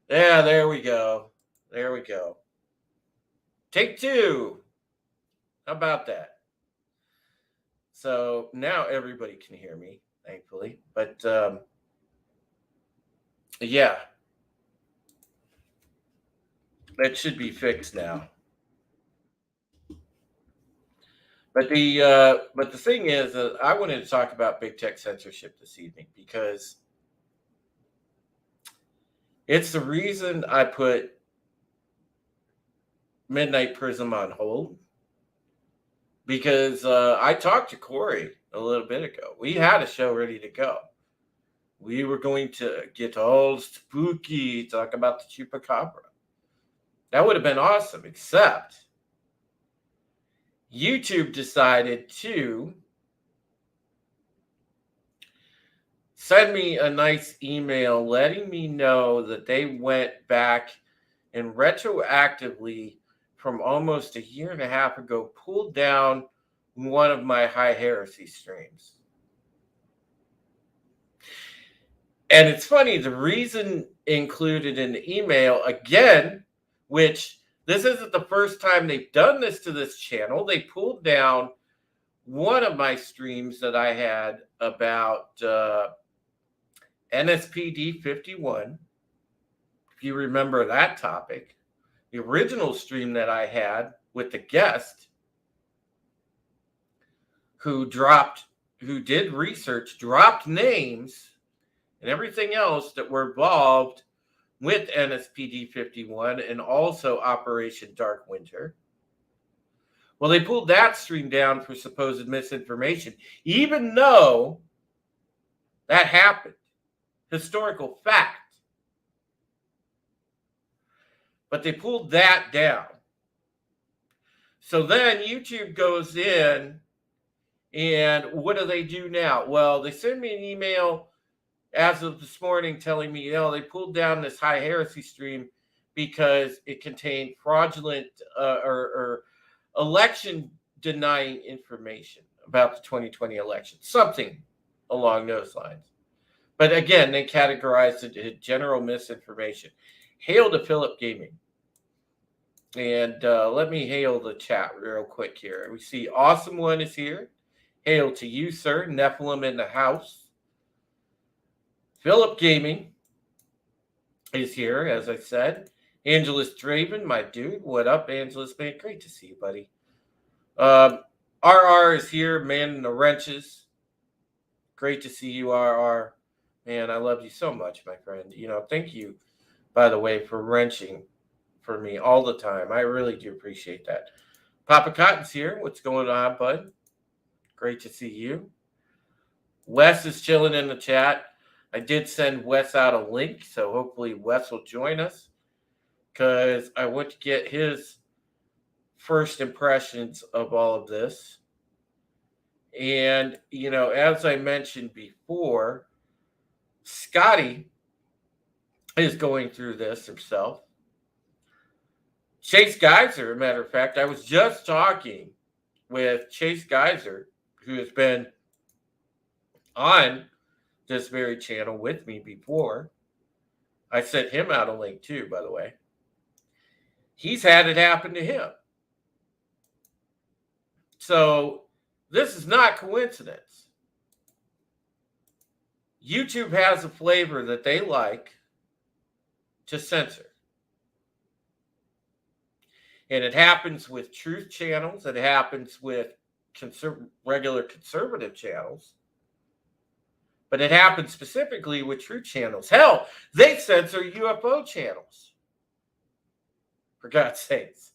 Yeah, there we go. There we go. Take two. How about that? So now everybody can hear me, thankfully. But yeah, that should be fixed now. But the thing is, I wanted to talk about big tech censorship this evening because it's the reason I put Midnight Prism on hold. Because I talked to Corey a little bit ago. We had a show ready to go. We were going to get all spooky, talk about the chupacabra. That would have been awesome, except YouTube decided to send me a nice email letting me know that they went back and retroactively from almost a year and a half ago pulled down one of my high heresy streams. And it's funny, the reason included in the email, again, which this isn't the first time they've done this to this channel. They pulled down one of my streams that I had about NSPD 51. If you remember that topic, the original stream that I had with the guest who did research, dropped names and everything else that were involved with NSPD 51 and also Operation Dark Winter. Well, they pulled that stream down for supposed misinformation, even though that happened. Historical fact. But they pulled that down. So then YouTube goes in, and what do they do now? Well, they send me an email as of this morning telling me, they pulled down this high heresy stream because it contained fraudulent or election denying information about the 2020 election, something along those lines. But again, they categorized it as general misinformation. Hail to Philip Gaming. And let me hail the chat real quick here. We see Awesome One is here. Hail to you, sir. Nephilim in the house. Philip Gaming is here, as I said. Angelus Draven, my dude. What up, Angelus, man? Great to see you, buddy. RR is here, man in the wrenches. Great to see you, RR. Man, I love you so much, my friend. Thank you, by the way, for wrenching for me all the time. I really do appreciate that. Papa Cotton's here. What's going on, bud? Great to see you. Wes is chilling in the chat. I did send Wes out a link, so hopefully Wes will join us because I want to get his first impressions of all of this. And, as I mentioned before, Scotty is going through this himself. Chase Geyser, a matter of fact, I was just talking with Chase Geyser, who has been on this very channel with me before. I sent him out a link too, by the way. He's had it happen to him. So this is not coincidence. YouTube has a flavor that they like to censor. And it happens with truth channels. It happens with regular conservative channels. But it happens specifically with truth channels. Hell, they censor UFO channels. For God's sakes.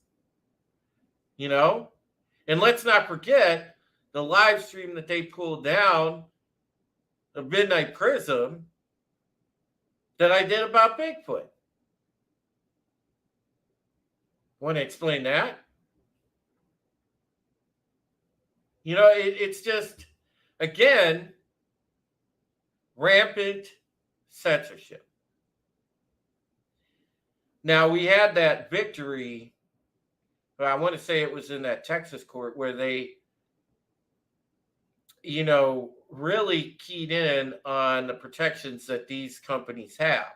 And let's not forget the live stream that they pulled down of Midnight Prism that I did about Bigfoot. Want to explain that? It's just, again, rampant censorship. Now, we had that victory, but I want to say it was in that Texas court where they, really keyed in on the protections that these companies have.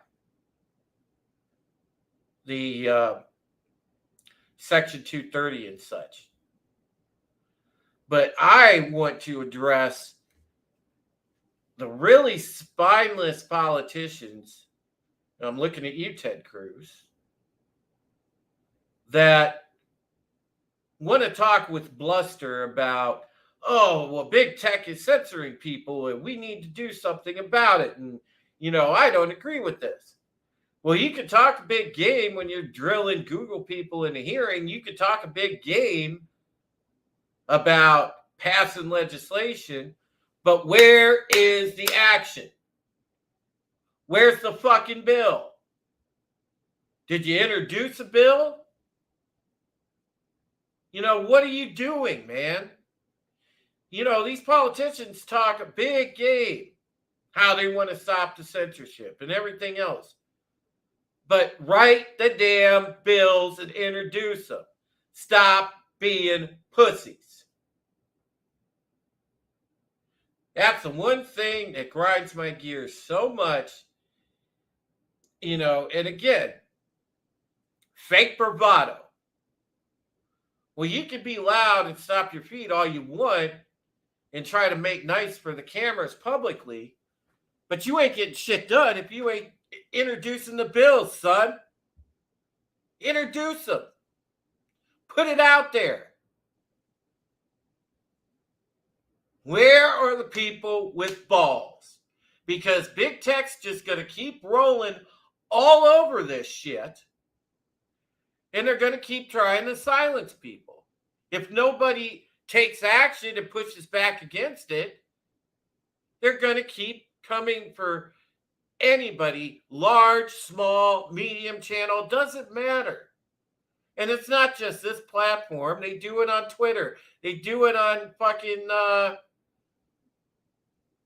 the Section 230 and such. But I want to address the really spineless politicians, I'm looking at you, Ted Cruz, that want to talk with bluster about, oh, well, big tech is censoring people and we need to do something about it. And, I don't agree with this. Well, you can talk a big game when you're drilling Google people in a hearing. You can talk a big game about passing legislation, but where is the action? Where's the fucking bill? Did you introduce a bill? What are you doing, man? These politicians talk a big game, how they want to stop the censorship and everything else. But write the damn bills and introduce them. Stop being pussies. That's the one thing that grinds my gears so much. And again, fake bravado. Well, you can be loud and stop your feet all you want and try to make nice for the cameras publicly, but you ain't getting shit done if you ain't introducing the bills, son. Introduce them. Put it out there. Where are the people with balls? Because big tech's just going to keep rolling all over this shit. And they're going to keep trying to silence people. If nobody takes action and pushes back against it, they're going to keep coming for anybody, large, small, medium channel, doesn't matter. And it's not just this platform. They do it on Twitter. They do it on fucking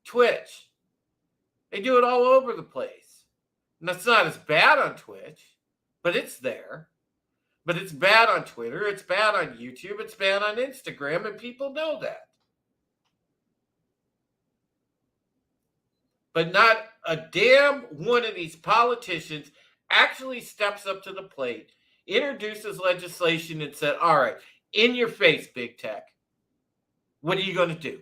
Twitch. They do it all over the place. And that's not as bad on Twitch, but it's there. But it's bad on Twitter. It's bad on YouTube. It's bad on Instagram, and people know that. But not a damn one of these politicians actually steps up to the plate, introduces legislation, and said, all right, in your face, big tech. What are you going to do?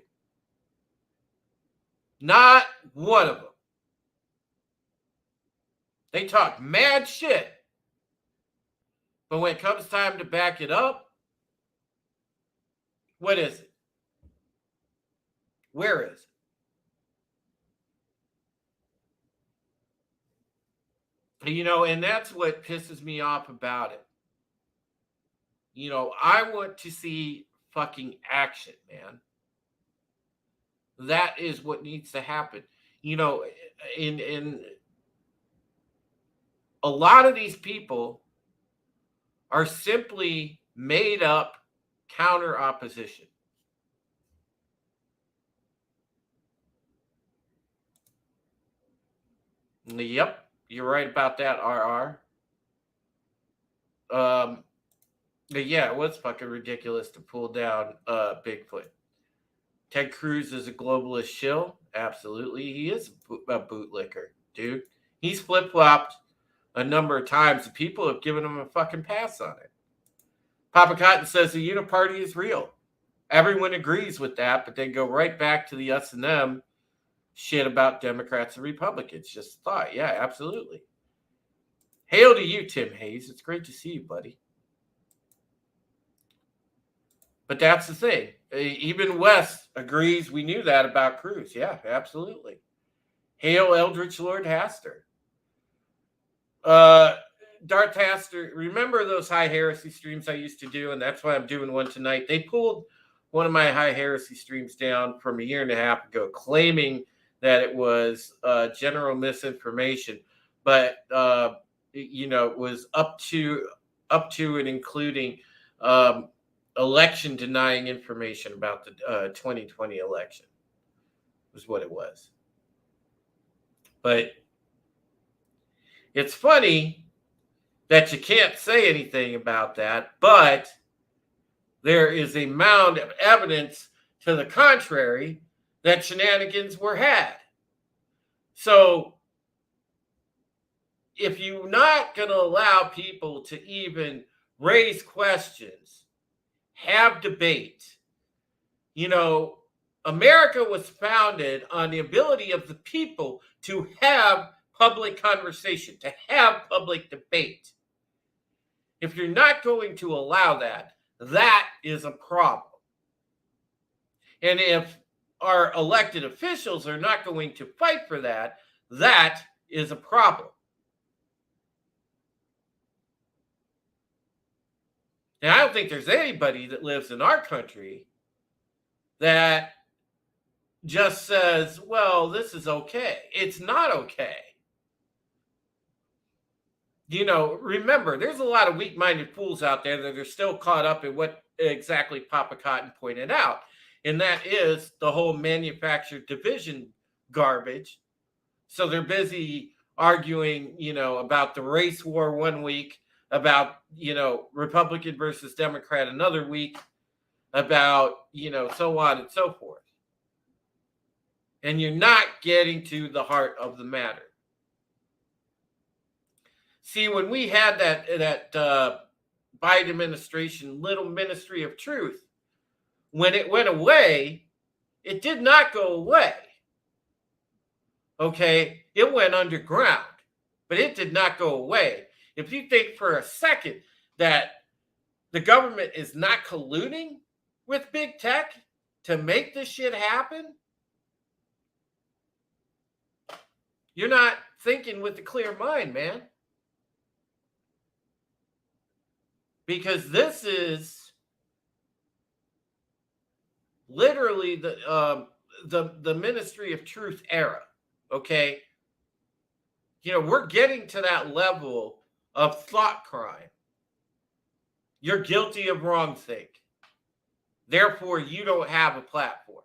Not one of them. They talk mad shit. But when it comes time to back it up, what is it? Where is it? And that's what pisses me off about it. I want to see fucking action, man. That is what needs to happen. In a lot of these people are simply made up counter opposition. Yep, you're right about that, RR. Yeah, it was fucking ridiculous to pull down Bigfoot. Ted Cruz is a globalist shill. Absolutely. He is a bootlicker, dude. He's flip-flopped a number of times, and people have given him a fucking pass on it. Papa Cotton says the uniparty is real. Everyone agrees with that, but they go right back to the us and them shit about Democrats and Republicans. Just thought, yeah, absolutely. Hail to you, Tim Hayes. It's great to see you, buddy. But that's the thing. Even Wes agrees. We knew that about Cruz. Yeah, absolutely. Hail Eldritch Lord Haster. Darth Haster, remember those High Heresy streams I used to do? And that's why I'm doing one tonight. They pulled one of my High Heresy streams down from a year and a half ago, claiming that it was general misinformation. But, it was up to and including election denying information about the 2020 election was what it was. But it's funny that you can't say anything about that, but there is a mound of evidence to the contrary that shenanigans were had. So if you're not going to allow people to even raise questions, have debate, America was founded on the ability of the people to have public conversation, to have public debate. If you're not going to allow that, that is a problem. And if our elected officials are not going to fight for that, that is a problem. And I don't think there's anybody that lives in our country that just says, well, this is okay. It's not okay. Remember, there's a lot of weak-minded fools out there that are still caught up in what exactly Papa Cotton pointed out. And that is the whole manufactured division garbage. So they're busy arguing, about the race war one week, about, Republican versus Democrat another week, about, so on and so forth. And you're not getting to the heart of the matter. See, when we had that Biden administration little ministry of truth, when it went away, it did not go away. Okay, it went underground, but it did not go away. If you think for a second that the government is not colluding with big tech to make this shit happen, you're not thinking with a clear mind, man. Because this is literally the ministry of truth era. Okay, we're getting to that level of thought crime. You're guilty of wrongthink. Therefore, you don't have a platform.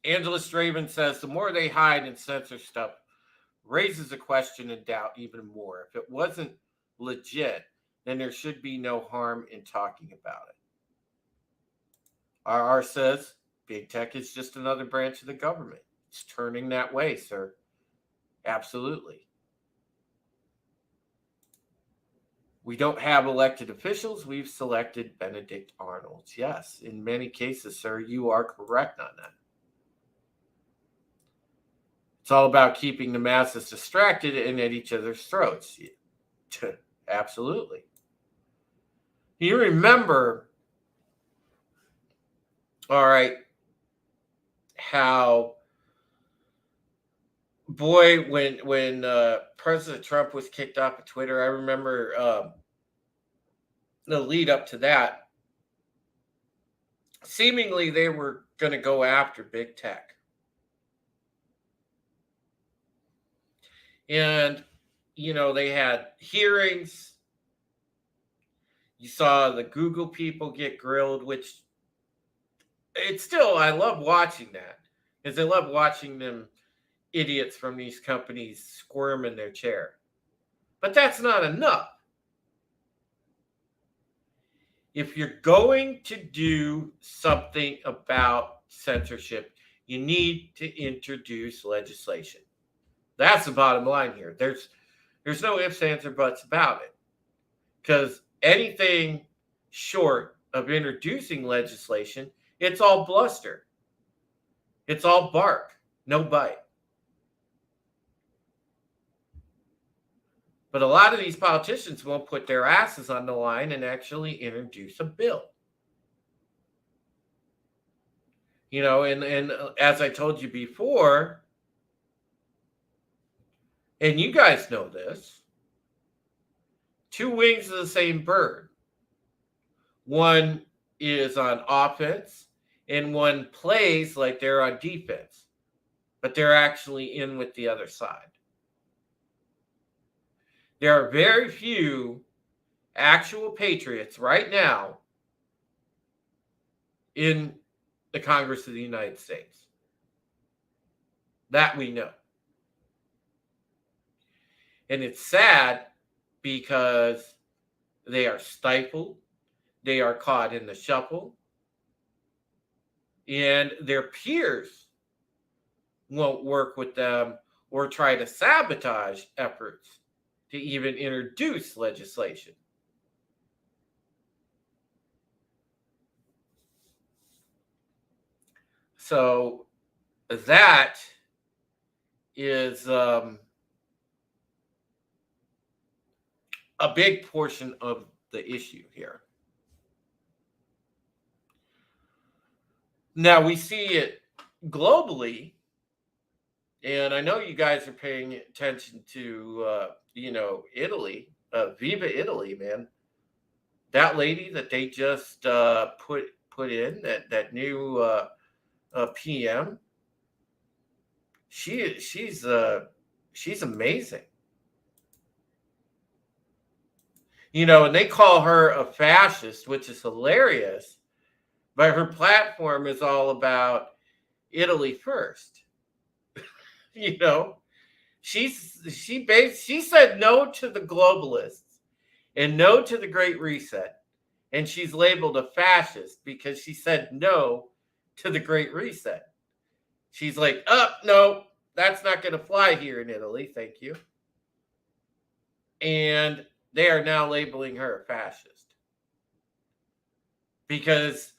Angela Straven says, the more they hide and censor stuff raises a question and doubt even more. If it wasn't legit, then there should be no harm in talking about it. RR says, big tech is just another branch of the government. It's turning that way, sir. Absolutely. We don't have elected officials. We've selected Benedict Arnolds. Yes, in many cases, sir, you are correct on that. It's all about keeping the masses distracted and at each other's throats. Absolutely. You remember, all right, how, boy, when President Trump was kicked off of Twitter, I remember the lead up to that, seemingly they were going to go after big tech. And, they had hearings. You saw the Google people get grilled, which I love watching that, because I love watching them idiots from these companies squirm in their chair. But that's not enough. If you're going to do something about censorship, you need to introduce legislation. That's the bottom line here. There's no ifs, ands, or buts about it. Because anything short of introducing legislation, it's all bluster. It's all bark, no bite. But a lot of these politicians won't put their asses on the line and actually introduce a bill. And as I told you before, and you guys know this, two wings of the same bird. One is on offense, and one plays like they're on defense, but they're actually in with the other side. There are very few actual patriots right now in the Congress of the United States. That we know. And it's sad because they are stifled. They are caught in the shuffle. and their peers won't work with them or try to sabotage efforts to even introduce legislation. So that is a big portion of the issue here. Now we see it globally, and I know you guys are paying attention to, Italy, Viva Italy, man. That lady that they just put in that new PM, she's amazing. And they call her a fascist, which is hilarious. But her platform is all about Italy first. You know, she said no to the globalists and no to the Great Reset, and she's labeled a fascist because she said no to the Great Reset. She's like, no, that's not going to fly here in Italy, thank you. And they are now labeling her a fascist because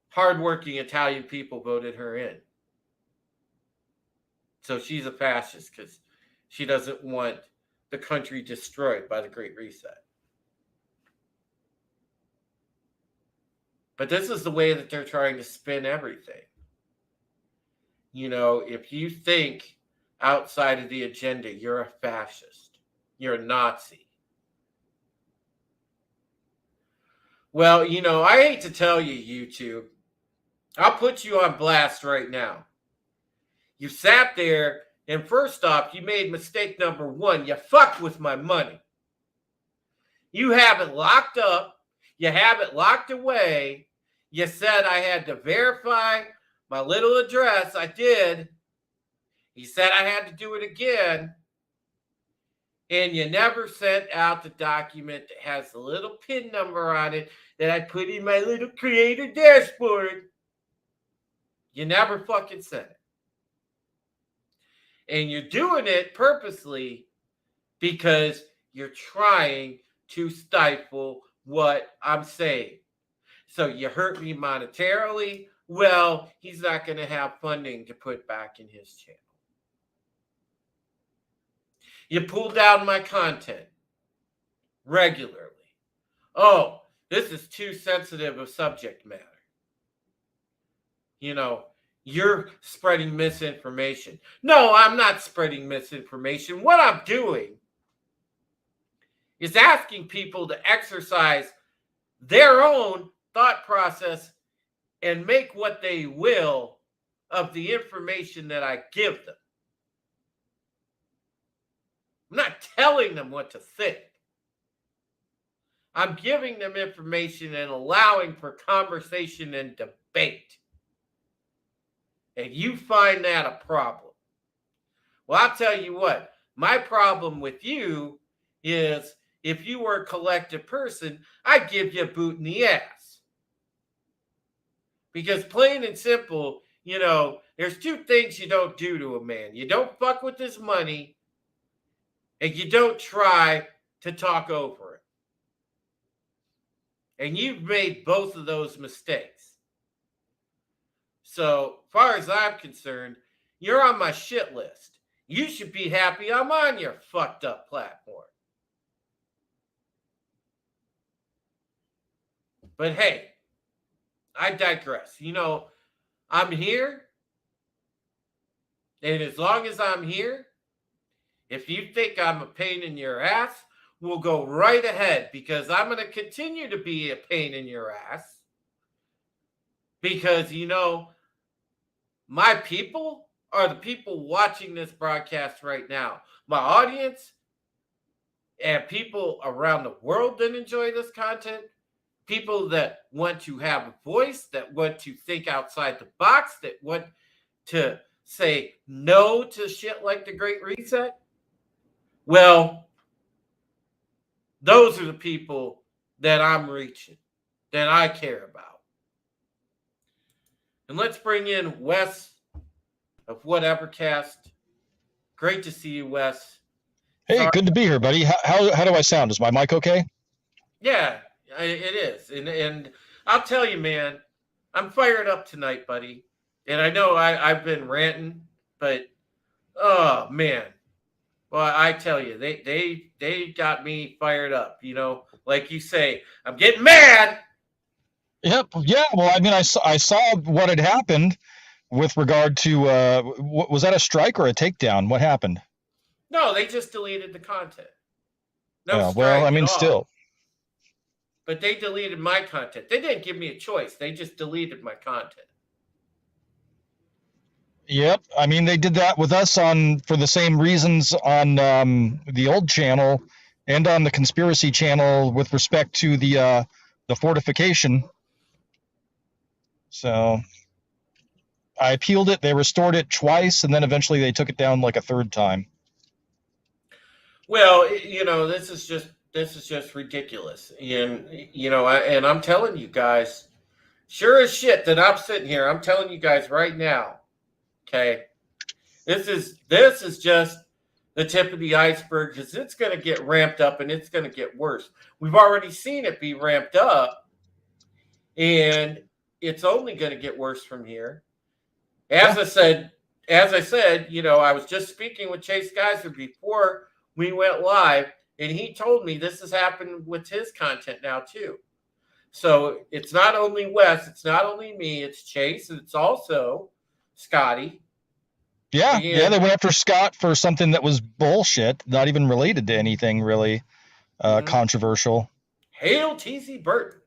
hardworking Italian people voted her in. So she's a fascist because she doesn't want the country destroyed by the Great Reset. But this is the way that they're trying to spin everything. If you think outside of the agenda, you're a fascist. You're a Nazi. Well, I hate to tell you, YouTube, I'll put you on blast right now. You sat there, and first off, you made mistake number one. You fucked with my money. You have it locked up. You have it locked away. You said I had to verify my little address. I did. You said I had to do it again. And you never sent out the document that has the little PIN number on it that I put in my little creator dashboard. You never fucking sent it. And you're doing it purposely because you're trying to stifle what I'm saying. So you hurt me monetarily. Well, he's not going to have funding to put back in his channel. You pull down my content regularly. Oh, this is too sensitive a subject matter. You're spreading misinformation. No, I'm not spreading misinformation. What I'm doing is asking people to exercise their own thought process and make what they will of the information that I give them. I'm not telling them what to think. I'm giving them information and allowing for conversation and debate. And you find that a problem. Well, I'll tell you what, my problem with you is if you were a collective person, I'd give you a boot in the ass. Because plain and simple, there's two things you don't do to a man. You don't fuck with his money, and you don't try to talk over it. And you've made both of those mistakes. So, far as I'm concerned, you're on my shit list. You should be happy I'm on your fucked up platform. But hey, I digress. I'm here. And as long as I'm here, if you think I'm a pain in your ass, we'll go right ahead because I'm going to continue to be a pain in your ass. Because, my people are the people watching this broadcast right now. My audience and people around the world that enjoy this content, people that want to have a voice, that want to think outside the box, that want to say no to shit like the Great Reset. Well, those are the people that I'm reaching, that I care about. And let's bring in Wes of Whatever Cast. Great to see you, Wes. Hey, Sorry. good to be here, buddy. How do I sound? Is my mic okay? Yeah, it is. And I'll tell you, man, I'm fired up tonight, buddy. And I know I've been ranting, but oh man. Well, I tell you, they got me fired up. Like you say, I'm getting mad. Yep. Yeah. Well, I mean, I saw what had happened with regard to was that a strike or a takedown? What happened? No, they just deleted the content. No Yeah. Well, I strike at mean, all. still. But they deleted my content. They didn't give me a choice. They just deleted my content. Yep. I mean, they did that with us on for the same reasons on the old channel and on the conspiracy channel with respect to the fortification. So I appealed it. They restored it twice, and then eventually they took it down like a third time. Well, this is just ridiculous. And I'm telling you guys, sure as shit that I'm sitting here, I'm telling you guys right now, okay? This is just the tip of the iceberg because it's going to get ramped up and it's going to get worse. We've already seen it be ramped up, and it's only going to get worse from here. As Yeah. I said, I was just speaking with Chase Geiser before we went live, and he told me this has happened with his content now too. So it's not only Wes, it's not only me, it's Chase, and it's also Scotty. Yeah, yeah, they And went after Scott for something that was bullshit, not even related to anything really mhm, controversial. hail TZ Burton.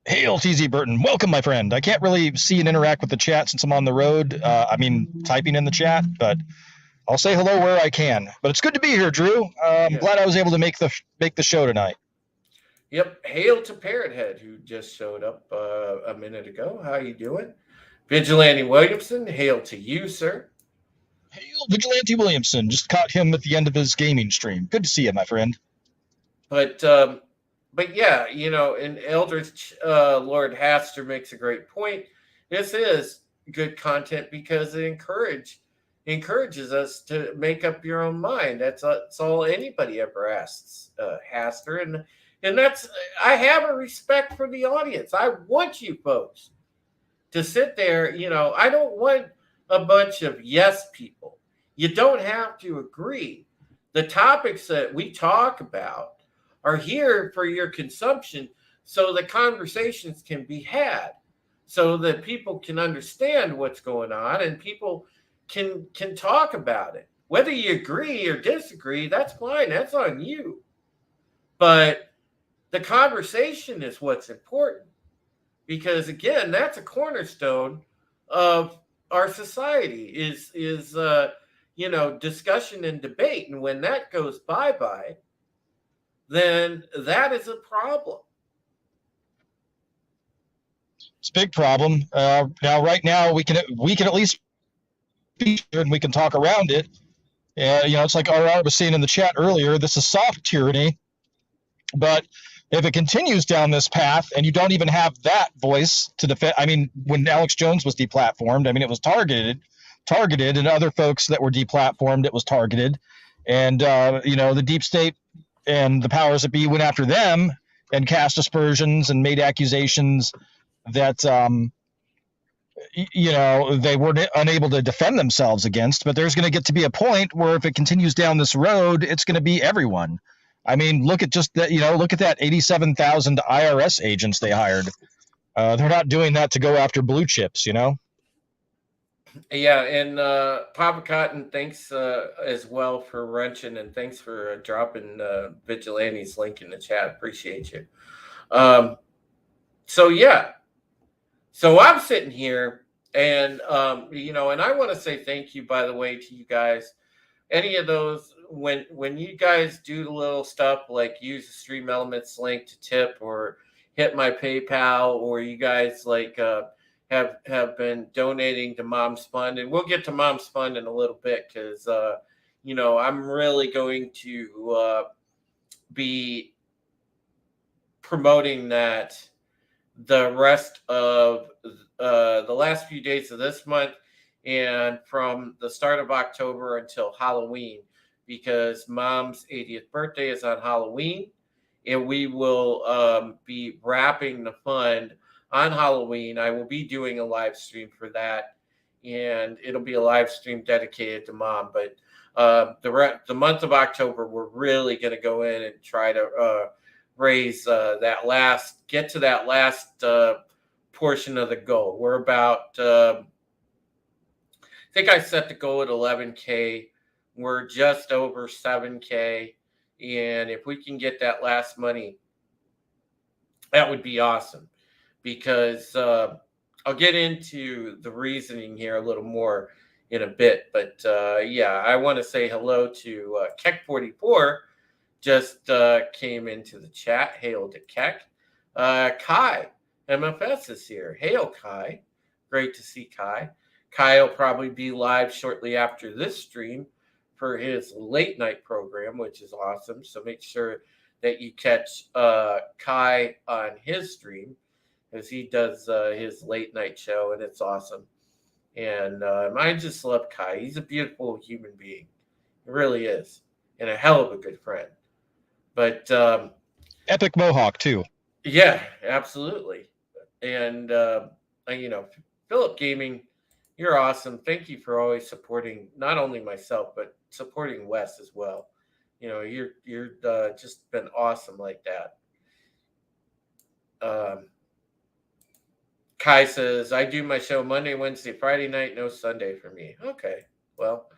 Hail, TZ Burton. Welcome, my friend. I can't really see and interact with the chat since I'm on the road. I mean, typing in the chat, but I'll say hello where I can. But it's good to be here, Drew. I'm Yeah. glad I was able to make the show tonight. Yep. Hail to Parrothead, who just showed up a minute ago. How you doing? Vigilante Williamson, hail to you, sir. Hail, Vigilante Williamson. Just caught him at the end of his gaming stream. Good to see you, my friend. But yeah, and Eldritch Lord Haster makes a great point. This is good content because it encourages us to make up your own mind. That's all anybody ever asks, Haster, and that's I have a respect for the audience. I want you folks to sit there. I don't want a bunch of yes people. You don't have to agree. The topics that we talk about are here for your consumption so the conversations can be had, so that people can understand what's going on and people can talk about it. Whether you agree or disagree, that's fine. That's on you. But the conversation is what's important because again, that's a cornerstone of our society is discussion and debate. And when that goes bye-bye, then that is a problem. It's a big problem. Now, right now, we can at least be here and we can talk around it. It's like RR was saying in the chat earlier. This is soft tyranny, but if it continues down this path and you don't even have that voice to defend, I mean, when Alex Jones was deplatformed, I mean, it was targeted, and other folks that were deplatformed, it was targeted, and the deep state and the powers that be went after them and cast aspersions and made accusations that they were unable to defend themselves against. But there's going to get to be a point where if it continues down this road, it's going to be everyone. I mean, look at just that. Look at that 87,000 IRS agents they hired. They're not doing that to go after blue chips. Yeah, and Papa Cotton, thanks as well for wrenching, and thanks for dropping Vigilante's link in the chat. Appreciate you. So yeah, so I'm sitting here, and and I want to say thank you, by the way, to you guys. Any of those when you guys do the little stuff like use the Stream Elements link to tip or hit my PayPal, or you guys like have been donating to Mom's Fund, and we'll get to Mom's Fund in a little bit because I'm really going to be promoting that the rest of the last few days of this month and from the start of October until Halloween, because Mom's 80th birthday is on Halloween, and we will be wrapping the fund on Halloween. I will be doing a live stream for that, and it'll be a live stream dedicated to Mom. But the month of October, we're really going to go in and try to raise get to that last portion of the goal. We're about, I think I set the goal at 11K. We're just over 7K. And if we can get that last money, that would be awesome, because I'll get into the reasoning here a little more in a bit. But yeah, I want to say hello to Keck44, just came into the chat. Hail to Keck. Kai, MFS is here. Hail, Kai. Great to see Kai. Kai will probably be live shortly after this stream for his late night program, which is awesome. So make sure that you catch Kai on his stream, as he does his late night show, and it's awesome. And I just love Kai. He's a beautiful human being. He really is. And a hell of a good friend. But Epic Mohawk, too. Yeah, absolutely. And, Philip Gaming, you're awesome. Thank you for always supporting not only myself, but supporting Wes as well. You're just been awesome like that. Kai says, I do my show Monday, Wednesday, Friday night, no Sunday for me. Okay. Well,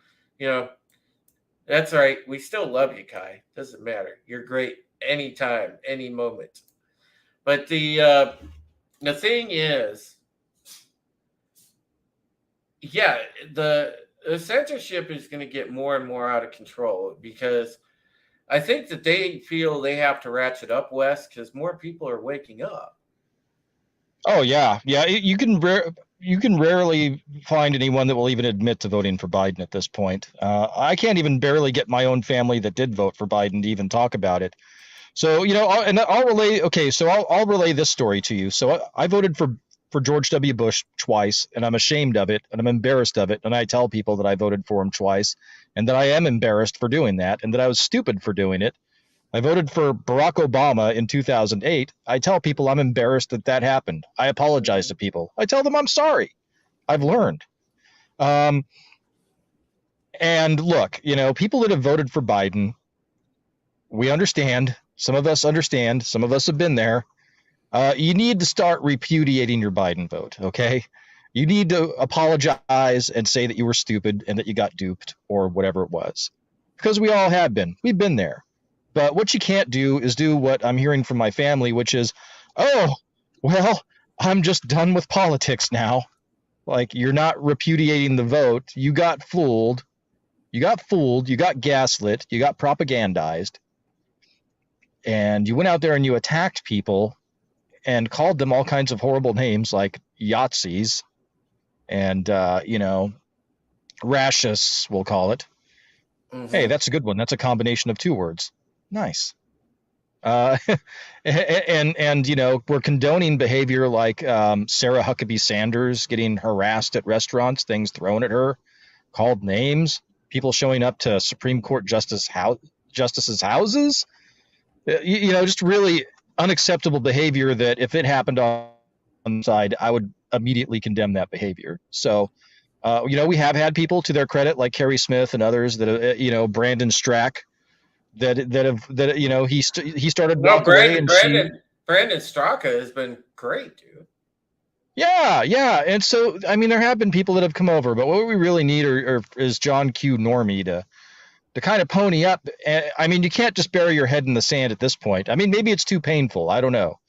that's all right. We still love you, Kai. Doesn't matter. You're great anytime, any moment. But the thing is, yeah, the censorship is going to get more and more out of control, because I think that they feel they have to ratchet up, West, because more people are waking up. Oh yeah. You can rarely find anyone that will even admit to voting for Biden at this point. I can't even barely get my own family that did vote for Biden to even talk about it. So I'll relay this story to you. So I voted for George W. Bush twice, and I'm ashamed of it, and I'm embarrassed of it, and I tell people that I voted for him twice, and that I am embarrassed for doing that, and that I was stupid for doing it. I voted for Barack Obama in 2008. I tell people I'm embarrassed that happened. I apologize to people. I tell them I'm sorry. I've learned. And look, people that have voted for Biden, we understand. Some of us understand. Some of us have been there. You need to start repudiating your Biden vote, okay? You need to apologize and say that you were stupid and that you got duped or whatever it was. Because we all have been. We've been there. But what you can't do is do what I'm hearing from my family, which is, oh, well, I'm just done with politics now. Like, you're not repudiating the vote. You got fooled. You got gaslit. You got propagandized. And you went out there and you attacked people and called them all kinds of horrible names like Yahtzees and, Rashists, we'll call it. Mm-hmm. Hey, that's a good one. That's a combination of two words. Nice. We're condoning behavior like Sarah Huckabee Sanders getting harassed at restaurants, things thrown at her, called names, people showing up to Supreme Court justices' houses. Just really unacceptable behavior that if it happened on the side, I would immediately condemn that behavior. So, we have had people, to their credit, like Kerry Smith and others that, Brandon Strack, he started walking away. And Brandon Straka has been great, dude. Yeah. And so, there have been people that have come over, but what we really need is John Q. Normie to kind of pony up. You can't just bury your head in the sand at this point. Maybe it's too painful. I don't know.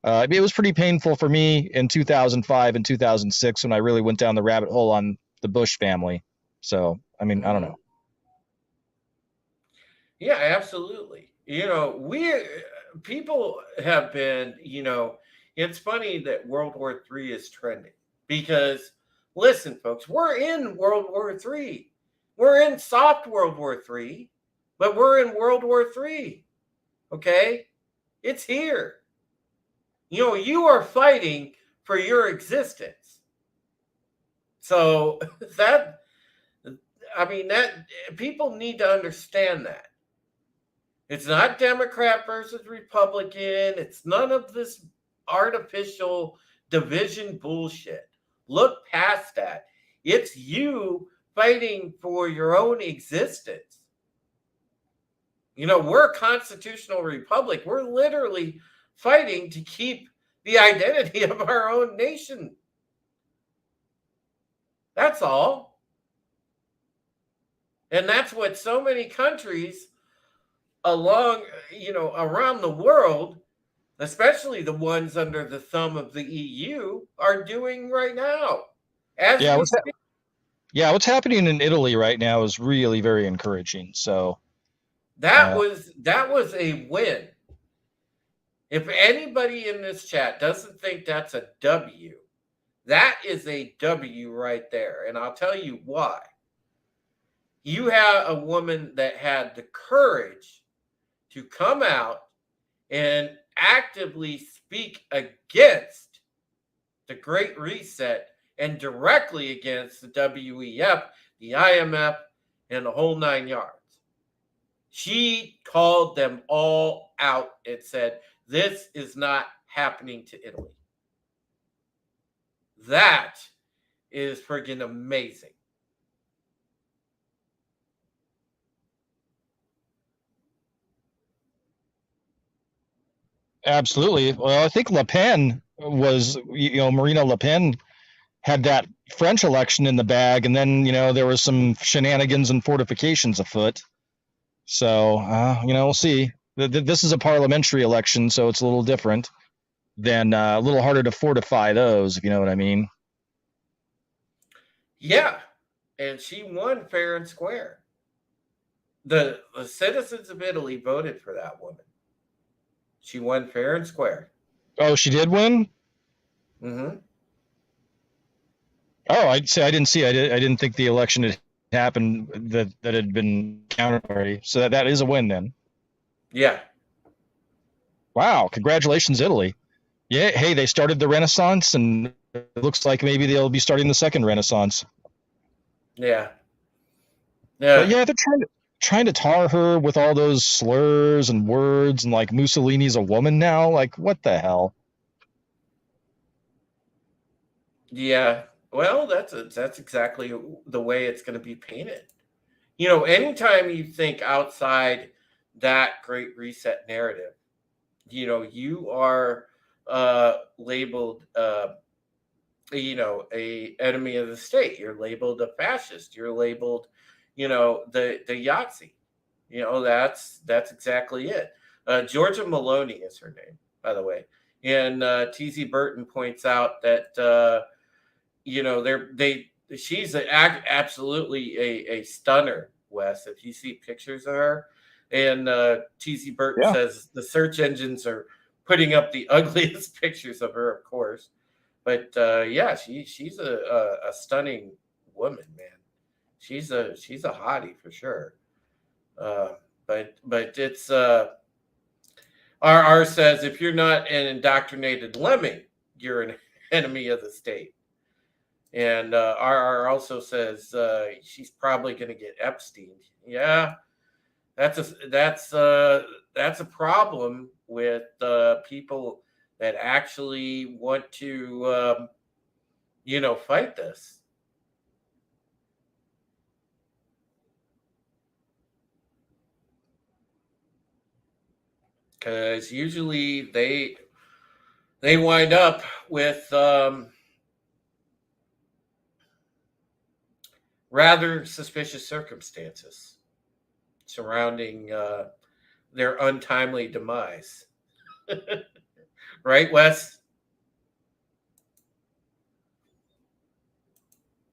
It was pretty painful for me in 2005 and 2006 when I really went down the rabbit hole on the Bush family. So, I don't know. Yeah, absolutely. People have been, it's funny that World War III is trending, because listen, folks, we're in World War III. We're in soft World War III, but we're in World War III. Okay? It's here. You are fighting for your existence. So that, I mean, that people need to understand that. It's not Democrat versus Republican. It's none of this artificial division bullshit. Look past that. It's you fighting for your own existence. You know, we're a constitutional republic. We're literally fighting to keep the identity of our own nation. That's all. And that's what so many countries around the world, especially the ones under the thumb of the EU, are doing right now. As Yeah, we speak. what's happening in Italy right now is really very encouraging. So That was a win. If anybody in this chat doesn't think that's a W, that is a W right there. And I'll tell you why. You have a woman that had the courage to come out and actively speak against the Great Reset and directly against the WEF, the IMF, and the whole 9 yards. She called them all out and said, this is not happening to Italy. That is friggin' amazing. absolutely. Well, I think Le Pen Marine Le Pen had that French election in the bag, and then there was some shenanigans and fortifications afoot. So we'll see. This is a parliamentary election, so it's a little different. Than a little harder to fortify those, if you know what I mean. Yeah, and she won fair and square. The citizens of Italy voted for that woman. She won fair and square. Oh, she did win? Mm-hmm. Oh, I'd say I didn't see. I didn't think the election had happened that had been counterparty. So that is a win then. Yeah. Wow! Congratulations, Italy. Yeah. Hey, they started the Renaissance, and it looks like maybe they'll be starting the second Renaissance. Yeah. Yeah. But yeah, they're trying to tar her with all those slurs and words, and like Mussolini's a woman now. Like, what the hell? Yeah. Well, that's exactly the way it's going to be painted. You know, anytime you think outside that Great Reset narrative, you are labeled, a enemy of the state. You're labeled a fascist. You're labeled, the Yahtzee. That's exactly it. Georgia Maloney is her name, by the way. And T.Z. Burton points out that she's absolutely a stunner, Wes. If you see pictures of her, and T.Z. Burton says the search engines are putting up the ugliest pictures of her, of course. But she's a stunning woman, man. She's a hottie for sure. But it's RR says if you're not an indoctrinated lemming, you're an enemy of the state. And RR also says she's probably going to get Epstein. Yeah, that's a problem with people that actually want to fight this. Because usually they wind up with rather suspicious circumstances surrounding their untimely demise. Right, Wes?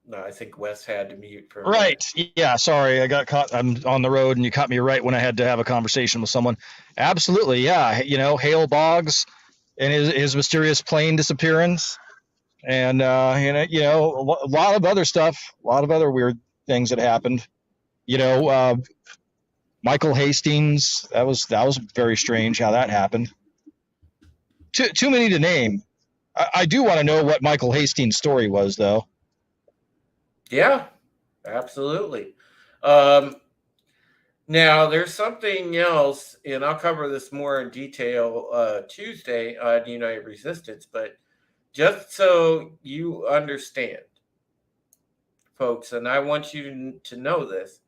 No, I think Wes had to mute for a Right. minute. Yeah, sorry. I got caught. I'm on the road, and you caught me right when I had to have a conversation with someone. Absolutely. Yeah. Hale Boggs and his mysterious plane disappearance, and a lot of other stuff, a lot of other weird things that happened. Michael Hastings. That was very strange how that happened. Too many to name. I do want to know what Michael Hastings' story was, though. Yeah, absolutely. Um, Now, there's something else, and I'll cover this more in detail Tuesday on United Resistance, but just so you understand, folks, and I want you to know this,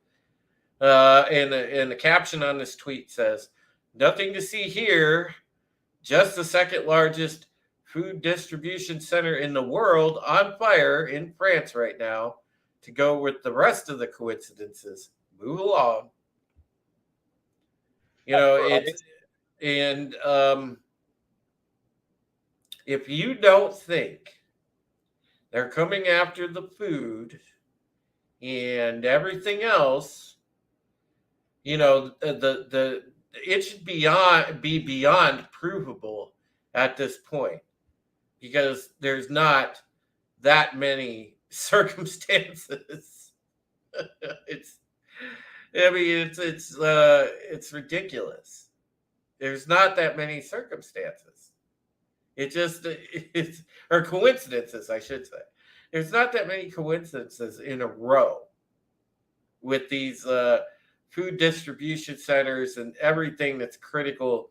and the caption on this tweet says, nothing to see here, just the second largest food distribution center in the world on fire in France right now. To go with the rest of the coincidences, move along. Right. It's and if you don't think they're coming after the food and everything else, the it should be beyond provable at this point because there's not that many circumstances. it's I mean it's ridiculous. There's not that many circumstances. It just it's or coincidences, I should say. There's not that many coincidences in a row with these food distribution centers and everything that's critical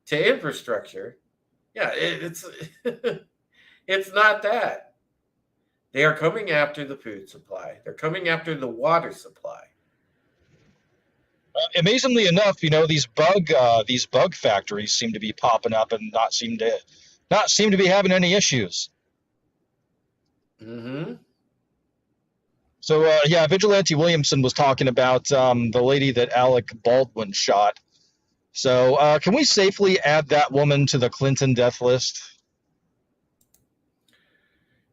to infrastructure. Yeah, it's it's not that. They are coming after the food supply. They're coming after the water supply. Amazingly enough, these bug factories seem to be popping up and not seem to be having any issues. Hmm. So yeah, Vigilante Williamson was talking about the lady that Alec Baldwin shot. So can we safely add that woman to the Clinton death list?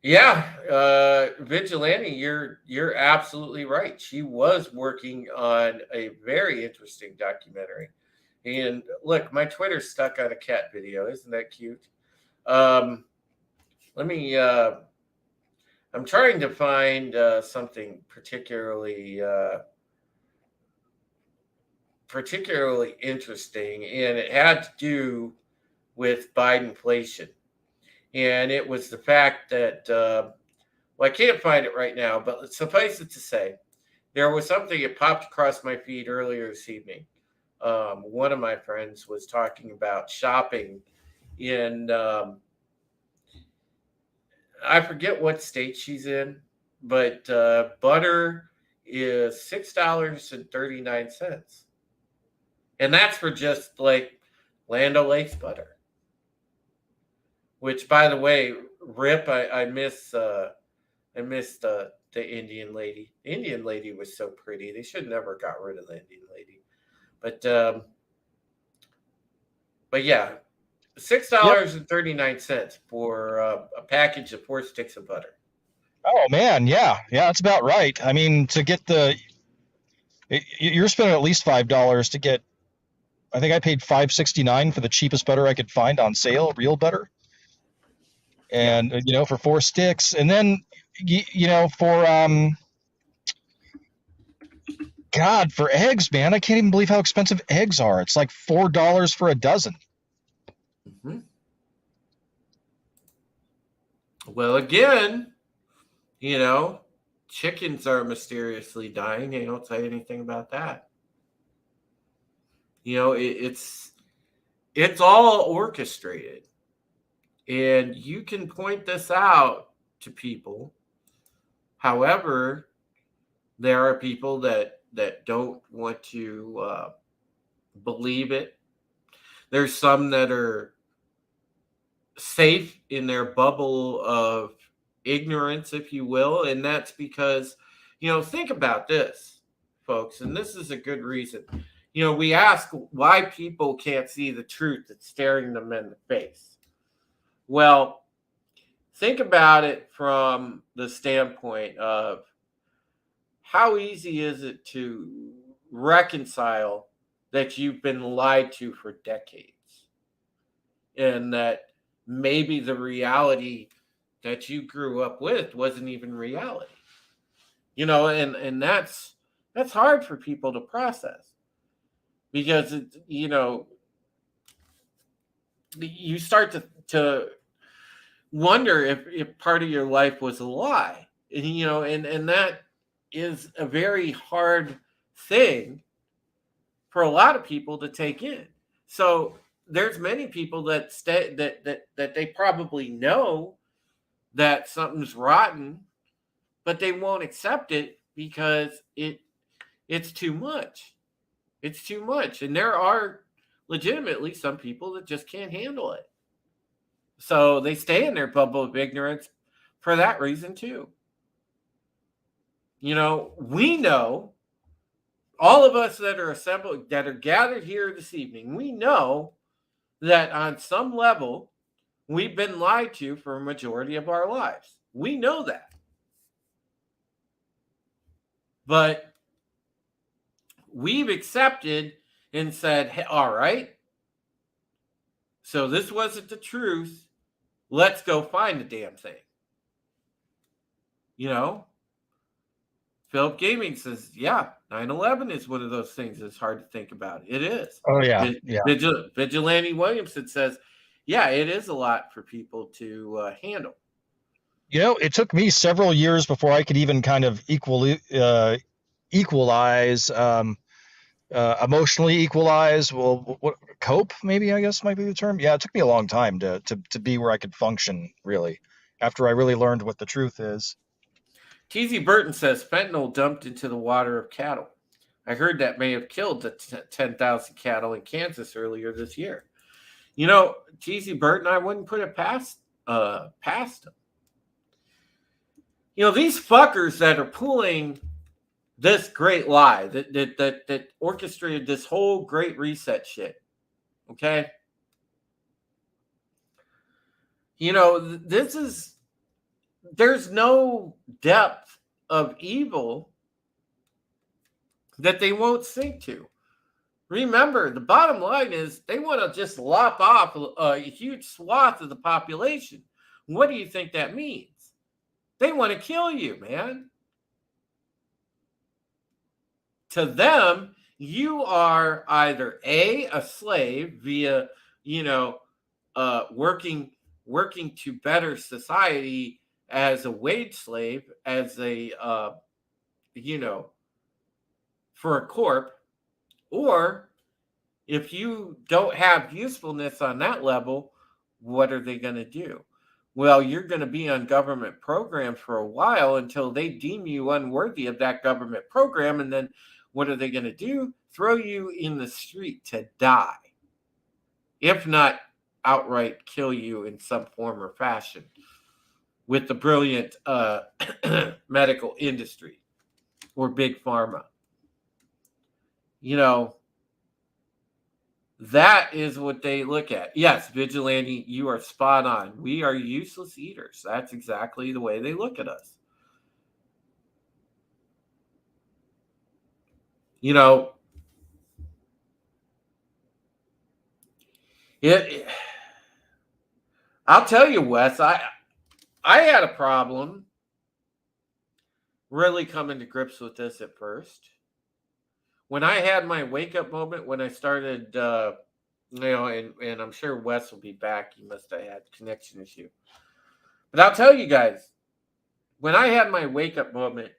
Yeah, Vigilante, you're absolutely right. She was working on a very interesting documentary. And look, my Twitter's stuck on a cat video. Isn't that cute? Um, let me. I'm trying to find something particularly interesting, and it had to do with Bidenflation, and it was the fact that well, I can't find it right now, but suffice it to say, there was something that popped across my feed earlier this evening. One of my friends was talking about shopping in I forget what state she's in, but butter is $6.39, and that's for just like Land O'Lakes butter. Which, by the way, Rip, I missed the Indian lady. The Indian lady was so pretty. They should never got rid of the Indian lady. But but yeah, six Yep. dollars and 39 cents for a package of 4 sticks of butter. Oh man, yeah, that's about right. I mean, you're spending at least $5 to get. I think I paid $5.69 for the cheapest butter I could find on sale, real butter, Yeah. and for 4 sticks, and then for God, for eggs, man, I can't even believe how expensive eggs are. It's like $4 for a dozen. Hmm. Well, again, you know, chickens are mysteriously dying. They don't say anything about that. It's all orchestrated, and you can point this out to people. However, there are people that don't want to believe it. There's some that are safe in their bubble of ignorance, if you will, and that's because think about this, folks, and this is a good reason. We ask why people can't see the truth that's staring them in the face. Well, think about it from the standpoint of how easy is it to reconcile that you've been lied to for decades and that maybe the reality that you grew up with wasn't even reality. And that's hard for people to process because you start to wonder if part of your life was a lie, and that is a very hard thing for a lot of people to take in. So there's many people that they probably know that something's rotten, but they won't accept it because it's too much. It's too much. And there are legitimately some people that just can't handle it. So they stay in their bubble of ignorance for that reason too. We know, all of us that are assembled, that are gathered here this evening, we know that on some level we've been lied to for a majority of our lives. We know that. But we've accepted and said, hey, all right, so this wasn't the truth. Let's go find the damn thing. Philip Gaming says, yeah, 9/11 is one of those things that's hard to think about. It is. Oh, yeah. Vigilante Williamson says, yeah, it is a lot for people to handle. It took me several years before I could even kind of equalize, emotionally equalize. Well, cope, maybe, I guess might be the term. Yeah, it took me a long time to be where I could function, really, after I really learned what the truth is. T.Z. Burton says fentanyl dumped into the water of cattle. I heard that may have killed the 10,000 cattle in Kansas earlier this year. T.Z. Burton, I wouldn't put it past him. These fuckers that are pulling this great lie, that orchestrated this whole great reset shit, okay? There's no depth of evil that they won't sink to. Remember, the bottom line is they want to just lop off a huge swath of the population. What do you think that means? They want to kill you, man. To them, you are either a slave via, working to better society as a wage slave, as a, for a corp, or if you don't have usefulness on that level, what are they going to do? Well, you're going to be on government programs for a while until they deem you unworthy of that government program. And then what are they going to do? Throw you in the street to die. If not outright kill you in some form or fashion with the brilliant medical industry or big pharma. That is what they look at. Yes, Vigilante, you are spot on. We are useless eaters. That's exactly the way they look at us. I'll tell you, Wes, I had a problem really coming to grips with this at first. When I had my wake-up moment, when I started, and I'm sure Wes will be back. He must have had a connection issue. But I'll tell you guys, when I had my wake-up moment,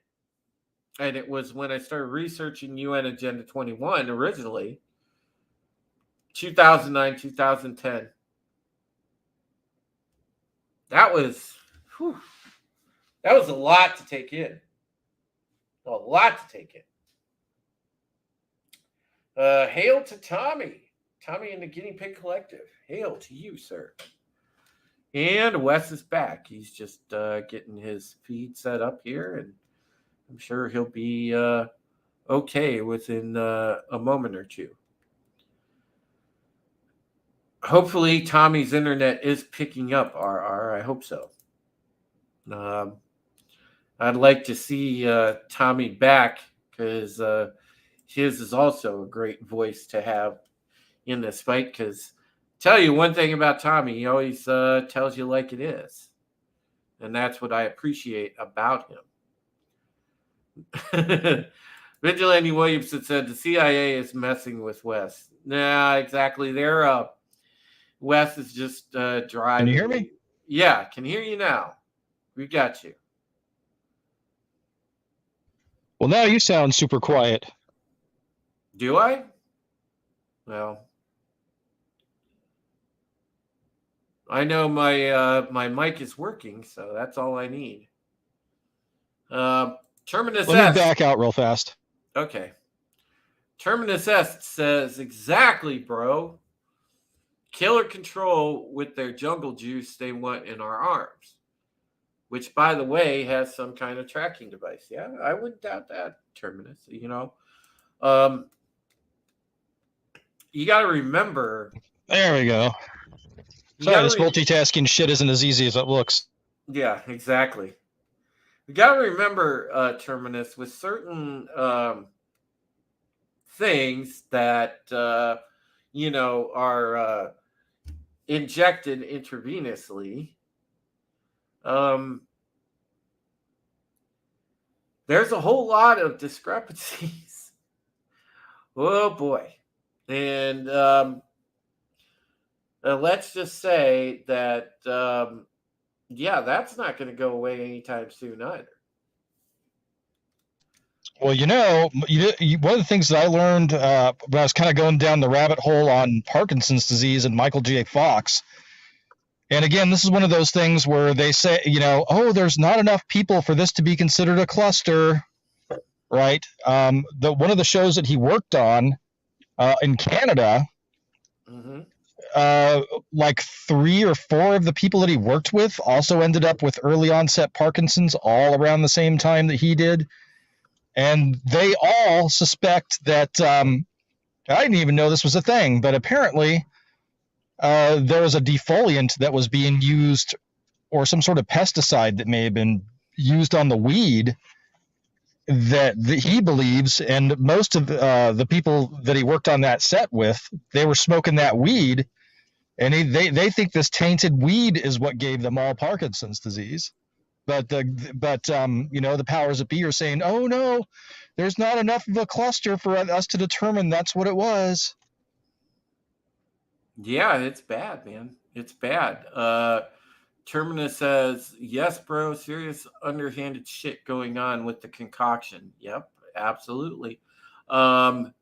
and it was when I started researching UN Agenda 21 originally, 2009, 2010. That was a lot to take in. A lot to take in. Hail to Tommy and the Guinea Pig Collective. Hail to you, sir. And Wes is back. He's just getting his feed set up here, and I'm sure he'll be okay within a moment or two. Hopefully, Tommy's internet is picking up, RR. I hope so. I'd like to see Tommy back because his is also a great voice to have in this fight. Because tell you one thing about Tommy, he always tells you like it is. And that's what I appreciate about him. Vigilante Williamson said the CIA is messing with Wes. Nah, exactly. Wes is just driving. Can you hear me? Yeah, can hear you now. We got you. Well, now you sound super quiet. Do I? Well, I know my mic is working, so that's all I need. Terminus Let me S. back out real fast. Okay. Terminus S says, exactly, bro. Killer Control with their jungle juice they want in our arms. Which, by the way, has some kind of tracking device. Yeah, I wouldn't doubt that, Terminus. You know, you got to remember. There we go. Sorry, this multitasking shit isn't as easy as it looks. Yeah, exactly. You got to remember, Terminus, with certain things that are injected intravenously. There's a whole lot of discrepancies. Oh boy. And let's just say that, that's not going to go away anytime soon either. Well, one of the things that I learned when I was kind of going down the rabbit hole on Parkinson's disease and Michael J. Fox, and again, this is one of those things where they say, oh, there's not enough people for this to be considered a cluster, right? One of the shows that he worked on in Canada, like 3 or 4 of the people that he worked with also ended up with early onset Parkinson's all around the same time that he did. And they all suspect that, I didn't even know this was a thing, but apparently there was a defoliant that was being used, or some sort of pesticide that may have been used on the weed that he believes, and most of the people that he worked on that set with, they were smoking that weed, and they think this tainted weed is what gave them all Parkinson's disease. But the powers that be are saying, oh no, there's not enough of a cluster for us to determine that's what it was. Yeah, it's bad, man. It's bad. Terminus says, yes, bro, serious underhanded shit going on with the concoction. Yep, absolutely. Papa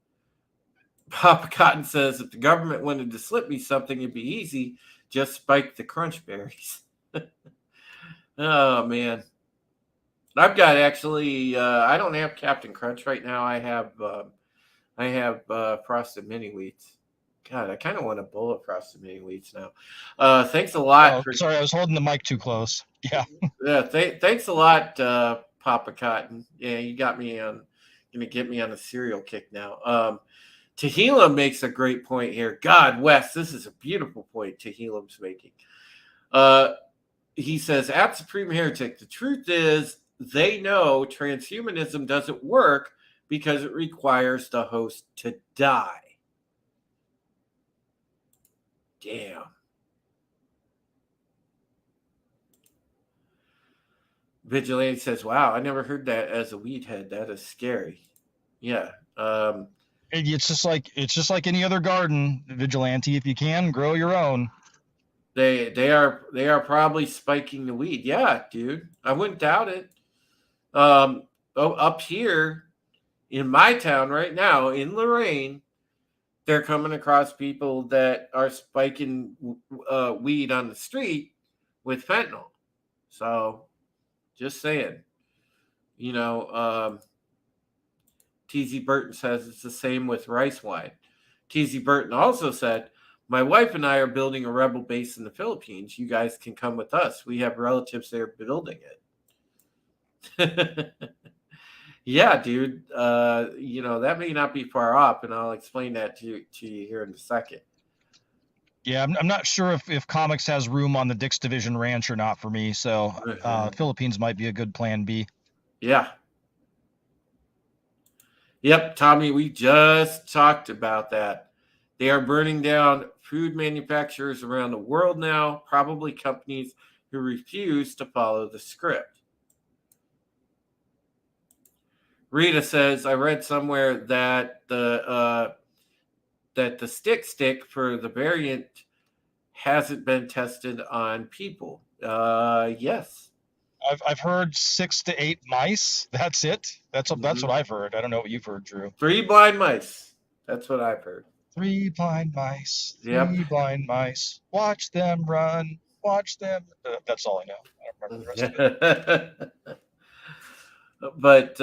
Cotton says, if the government wanted to slip me something, it'd be easy. Just spike the crunch berries. Oh, man. I've got actually, I don't have Captain Crunch right now. I have Frosted Mini Wheats. God, I kind of want a bowl of Frosted Mini Wheats now. Thanks a lot. Sorry, I was holding the mic too close. Yeah. Yeah. Thanks a lot, Papa Cotton. Yeah, you got me on. Gonna get me on a cereal kick now. Tehillim makes a great point here. God, Wes, this is a beautiful point Tehillim's making. He says, at Supreme Heretic, the truth is they know transhumanism doesn't work because it requires the host to die. Damn. Vigilante says, wow, I never heard that as a weed head. That is scary. Yeah. It's just like any other garden, Vigilante. If you can, grow your own. They are probably spiking the weed. Yeah, dude. I wouldn't doubt it. Up here in my town right now, in Lorraine, they're coming across people that are spiking weed on the street with fentanyl. So, just saying. TZ Burton says it's the same with rice wine. TZ Burton also said, my wife and I are building a rebel base in the Philippines. You guys can come with us. We have relatives there building it. Yeah, dude. That may not be far off, and I'll explain that to you here in a second. Yeah, I'm not sure if comics has room on the Dix Division Ranch or not for me, so Philippines might be a good plan B. Yeah. Yep, Tommy, we just talked about that. They are burning down food manufacturers around the world now, probably companies who refuse to follow the script. Rita says, I read somewhere that the stick for the variant hasn't been tested on people. Yes. I've heard 6 to 8 mice. That's it. That's what I've heard. I don't know what you've heard, Drew. 3 blind mice. That's what I've heard. 3 blind mice. Yep. 3 blind mice. Watch them run. Watch them. That's all I know. I don't remember the rest of it. But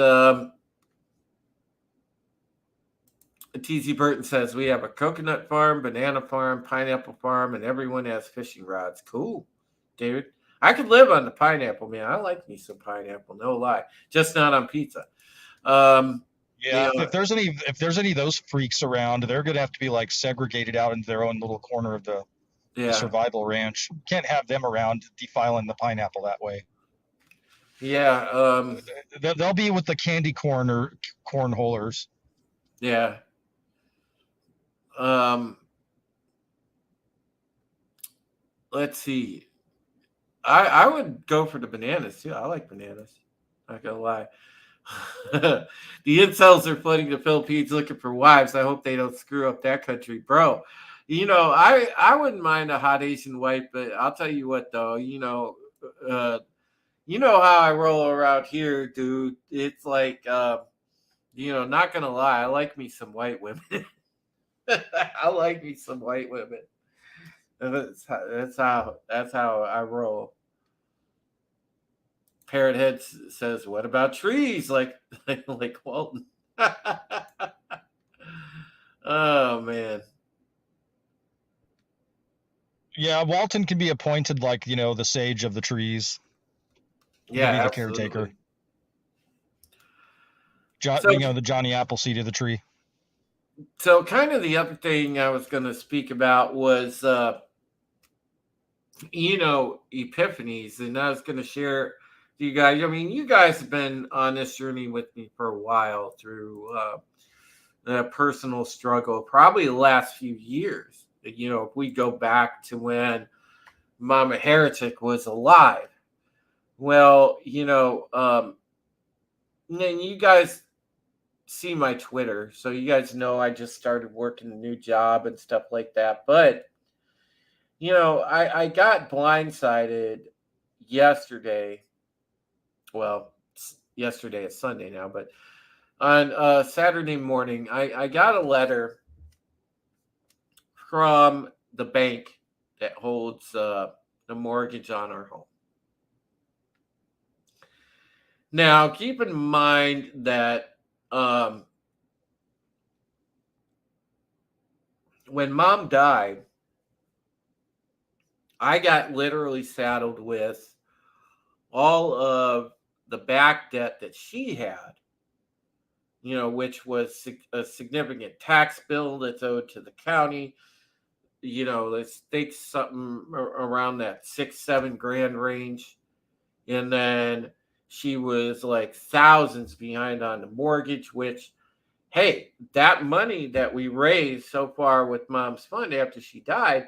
TZ Burton says we have a coconut farm, banana farm, pineapple farm, and everyone has fishing rods. Cool, dude. I could live on the pineapple, man. I like me some pineapple, no lie. Just not on pizza. Yeah, you know, if there's any of those freaks around, they're gonna have to be like segregated out into their own little corner of the survival ranch. Can't have them around defiling the pineapple that way. Yeah. They'll be with the candy corn or cornholers. Yeah. Let's see. I would go for the bananas too. I like bananas. Not gonna lie. The incels are flooding the Philippines looking for wives. I hope they don't screw up that country, bro. You know, I wouldn't mind a hot Asian wife, but I'll tell you what though. You know how I roll around here, dude. It's like, not gonna lie. I like me some white women. I like me some white women. That's how I roll. Parrot Head says, "What about trees?" Like Walton. Oh man. Yeah, Walton can be appointed like the sage of the trees. Yeah, be the absolutely. caretaker. The Johnny Appleseed of the tree. So kind of the other thing I was going to speak about was, Epiphanies, and I was going to share with you guys. I mean, you guys have been on this journey with me for a while through the personal struggle, probably the last few years. If we go back to when Mama Heretic was alive. Well, then you guys see my Twitter, so you guys know I just started working a new job and stuff like that. But I got blindsided yesterday. Well, yesterday is Sunday now, but on Saturday morning, I got a letter from the bank that holds the mortgage on our home. Now, keep in mind that when Mom died, I got literally saddled with all of the back debt that she had, which was a significant tax bill that's owed to the county. Let's think something around that $6-7 range. And then she was like thousands behind on the mortgage, which, hey, that money that we raised so far with Mom's fund after she died,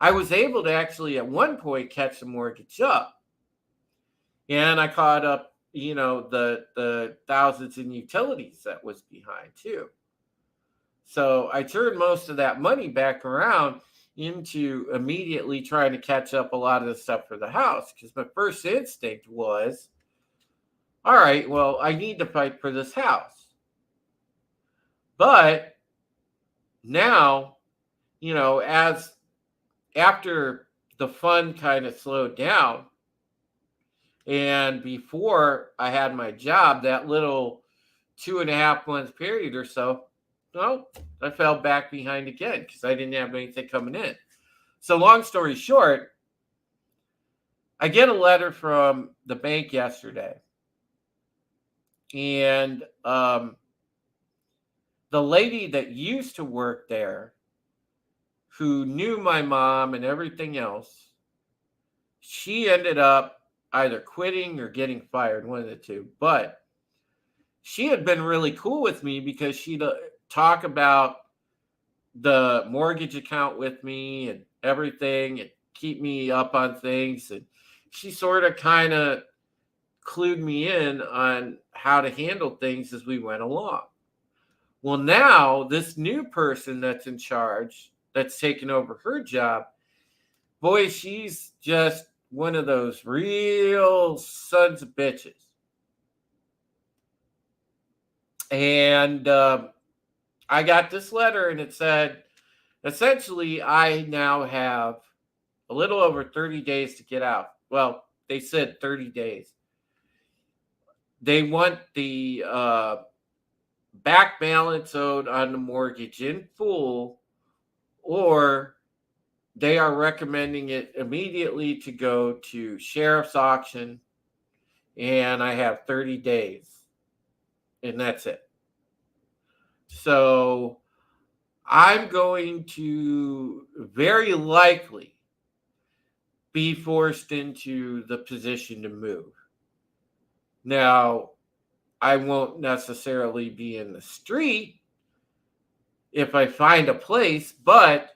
I was able to actually at one point catch the mortgage up. And I caught up, the thousands in utilities that was behind too. So I turned most of that money back around into immediately trying to catch up a lot of the stuff for the house. Because my first instinct was, all right, well, I need to fight for this house. But now, as after the fun kind of slowed down, and before I had my job, that little 2.5 month period or so, I fell back behind again because I didn't have anything coming in. So long story short, I get a letter from the bank yesterday. And the lady that used to work there, who knew my mom and everything else, she ended up either quitting or getting fired, one of the two. But she had been really cool with me because she'd talk about the mortgage account with me and everything and keep me up on things. And she sort of kind of clued me in on how to handle things as we went along. Well, now this new person that's in charge, that's taken over her job, boy, she's just one of those real sons of bitches. And I got this letter, and it said, essentially, I now have a little over 30 days to get out. Well, they said 30 days. They want the back balance owed on the mortgage in full, or they are recommending it immediately to go to sheriff's auction, and I have 30 days, and that's it. So I'm going to very likely be forced into the position to move. Now, I won't necessarily be in the street if I find a place, but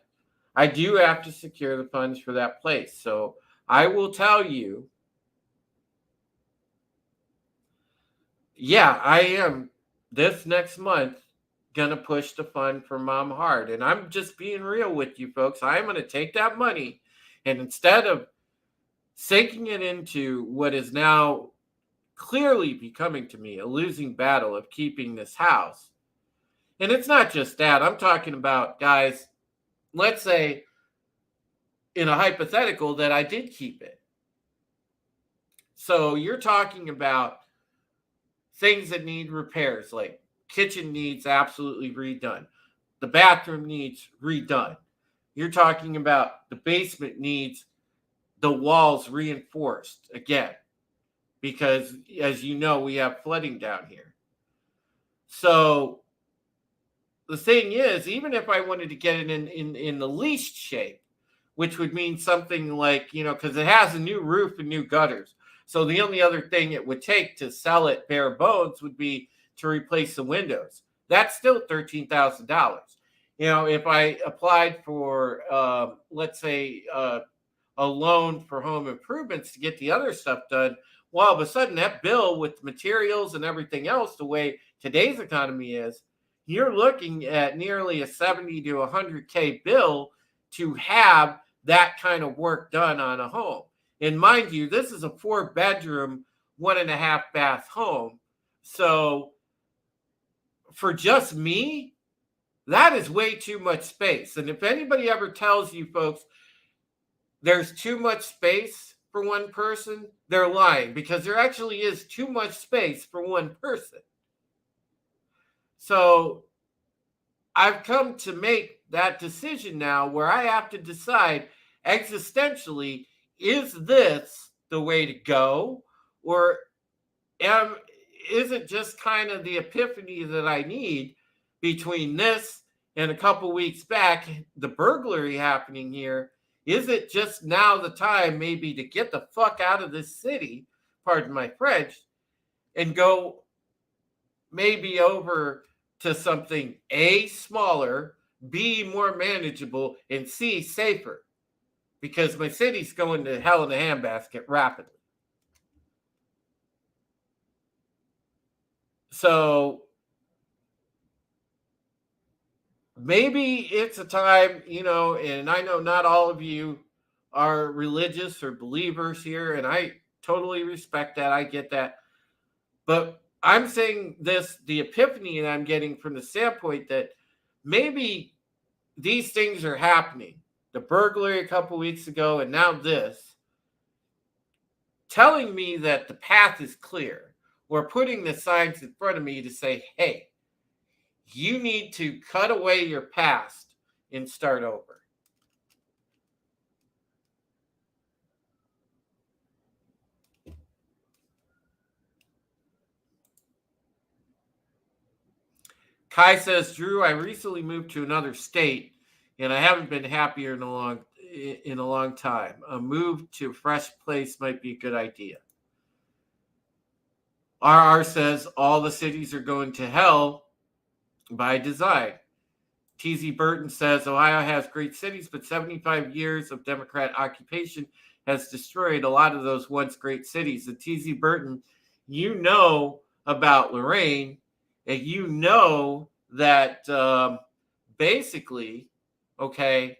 I do have to secure the funds for that place. So I will tell you, yeah, I am this next month going to push the fund for Mom hard. And I'm just being real with you folks. I'm going to take that money, and instead of sinking it into what is now clearly becoming to me a losing battle of keeping this house. And it's not just that. I'm talking about, guys, let's say in a hypothetical that I did keep it. So you're talking about things that need repairs, like kitchen needs absolutely redone. The bathroom needs redone. You're talking about the basement needs the walls reinforced again, because as you know, we have flooding down here. So the thing is, even if I wanted to get it in the least shape, which would mean something like, because it has a new roof and new gutters. So the only other thing it would take to sell it bare bones would be to replace the windows. That's still $13,000. If I applied for, let's say, a loan for home improvements to get the other stuff done, well, all of a sudden that bill with materials and everything else, the way today's economy is, you're looking at nearly a 70 to 100K bill to have that kind of work done on a home. And mind you, this is a 4-bedroom, 1.5 bath home. So for just me, that is way too much space. And if anybody ever tells you folks there's too much space for one person, they're lying, because there actually is too much space for one person. So I've come to make that decision now where I have to decide existentially, is this the way to go? Or is it just kind of the epiphany that I need between this and a couple weeks back, the burglary happening here? Is it just now the time maybe to get the fuck out of this city, pardon my French, and go maybe over to something A, smaller, B, more manageable, and C, safer? Because my city's going to hell in a handbasket rapidly. So maybe it's a time, and I know not all of you are religious or believers here, and I totally respect that. I get that. But I'm saying this, the epiphany that I'm getting from the standpoint that maybe these things are happening. The burglary a couple weeks ago, and now this, telling me that the path is clear, or putting the signs in front of me to say, hey, you need to cut away your past and start over. Kai says, Drew, I recently moved to another state, and I haven't been happier in a long time. A move to a fresh place might be a good idea. RR says, all the cities are going to hell by design. TZ Burton says, Ohio has great cities, but 75 years of Democrat occupation has destroyed a lot of those once great cities. And TZ Burton, you know about Lorraine, and you know that basically, okay,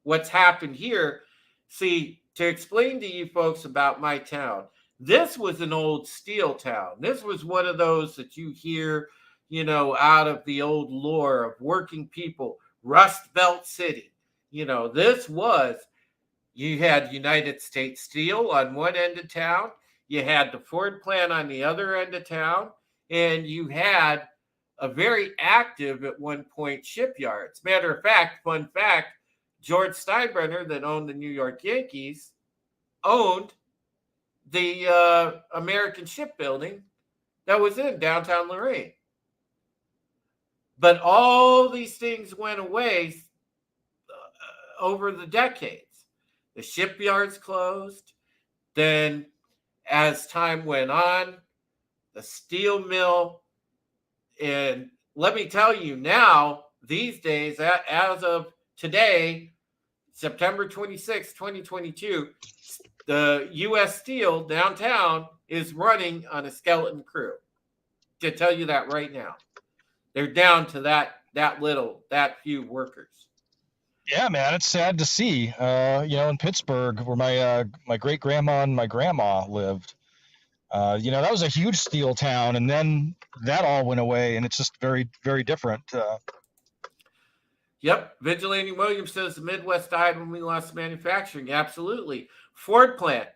what's happened here. See, to explain to you folks about my town, this was an old steel town. This was one of those that you hear, out of the old lore of working people, Rust Belt City. This was, you had United States Steel on one end of town, you had the Ford plant on the other end of town, and you had a very active at one point shipyards. Matter of fact, fun fact, George Steinbrenner, that owned the New York Yankees, owned the American shipbuilding that was in downtown Lorraine. But all these things went away over the decades. The shipyards closed. Then, as time went on, the steel mill. And let me tell you now, these days, as of today, September 26, 2022, the U.S. Steel downtown is running on a skeleton crew. To tell you that right now, they're down to that few workers. Yeah, man, it's sad to see. In Pittsburgh, where my great grandma and my grandma lived, that was a huge steel town, and then that all went away, and it's just very, very different. Yep. Vigilante Williams says the Midwest died when we lost manufacturing. Absolutely. Ford plant.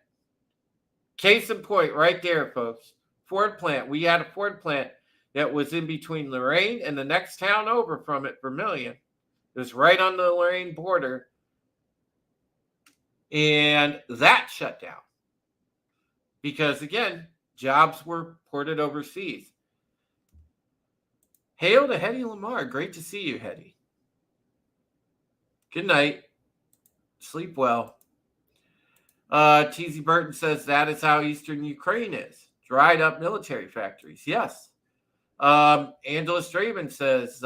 Case in point right there, folks. Ford plant. We had a Ford plant that was in between Lorraine and the next town over from it, Vermilion. It was right on the Lorraine border. And that shut down. Because, again, jobs were ported overseas. Hail to Hetty Lamar. Great to see you, Hetty. Good night. Sleep well. TZ Burton says that is how Eastern Ukraine is. Dried up military factories. Yes. Angela Straven says,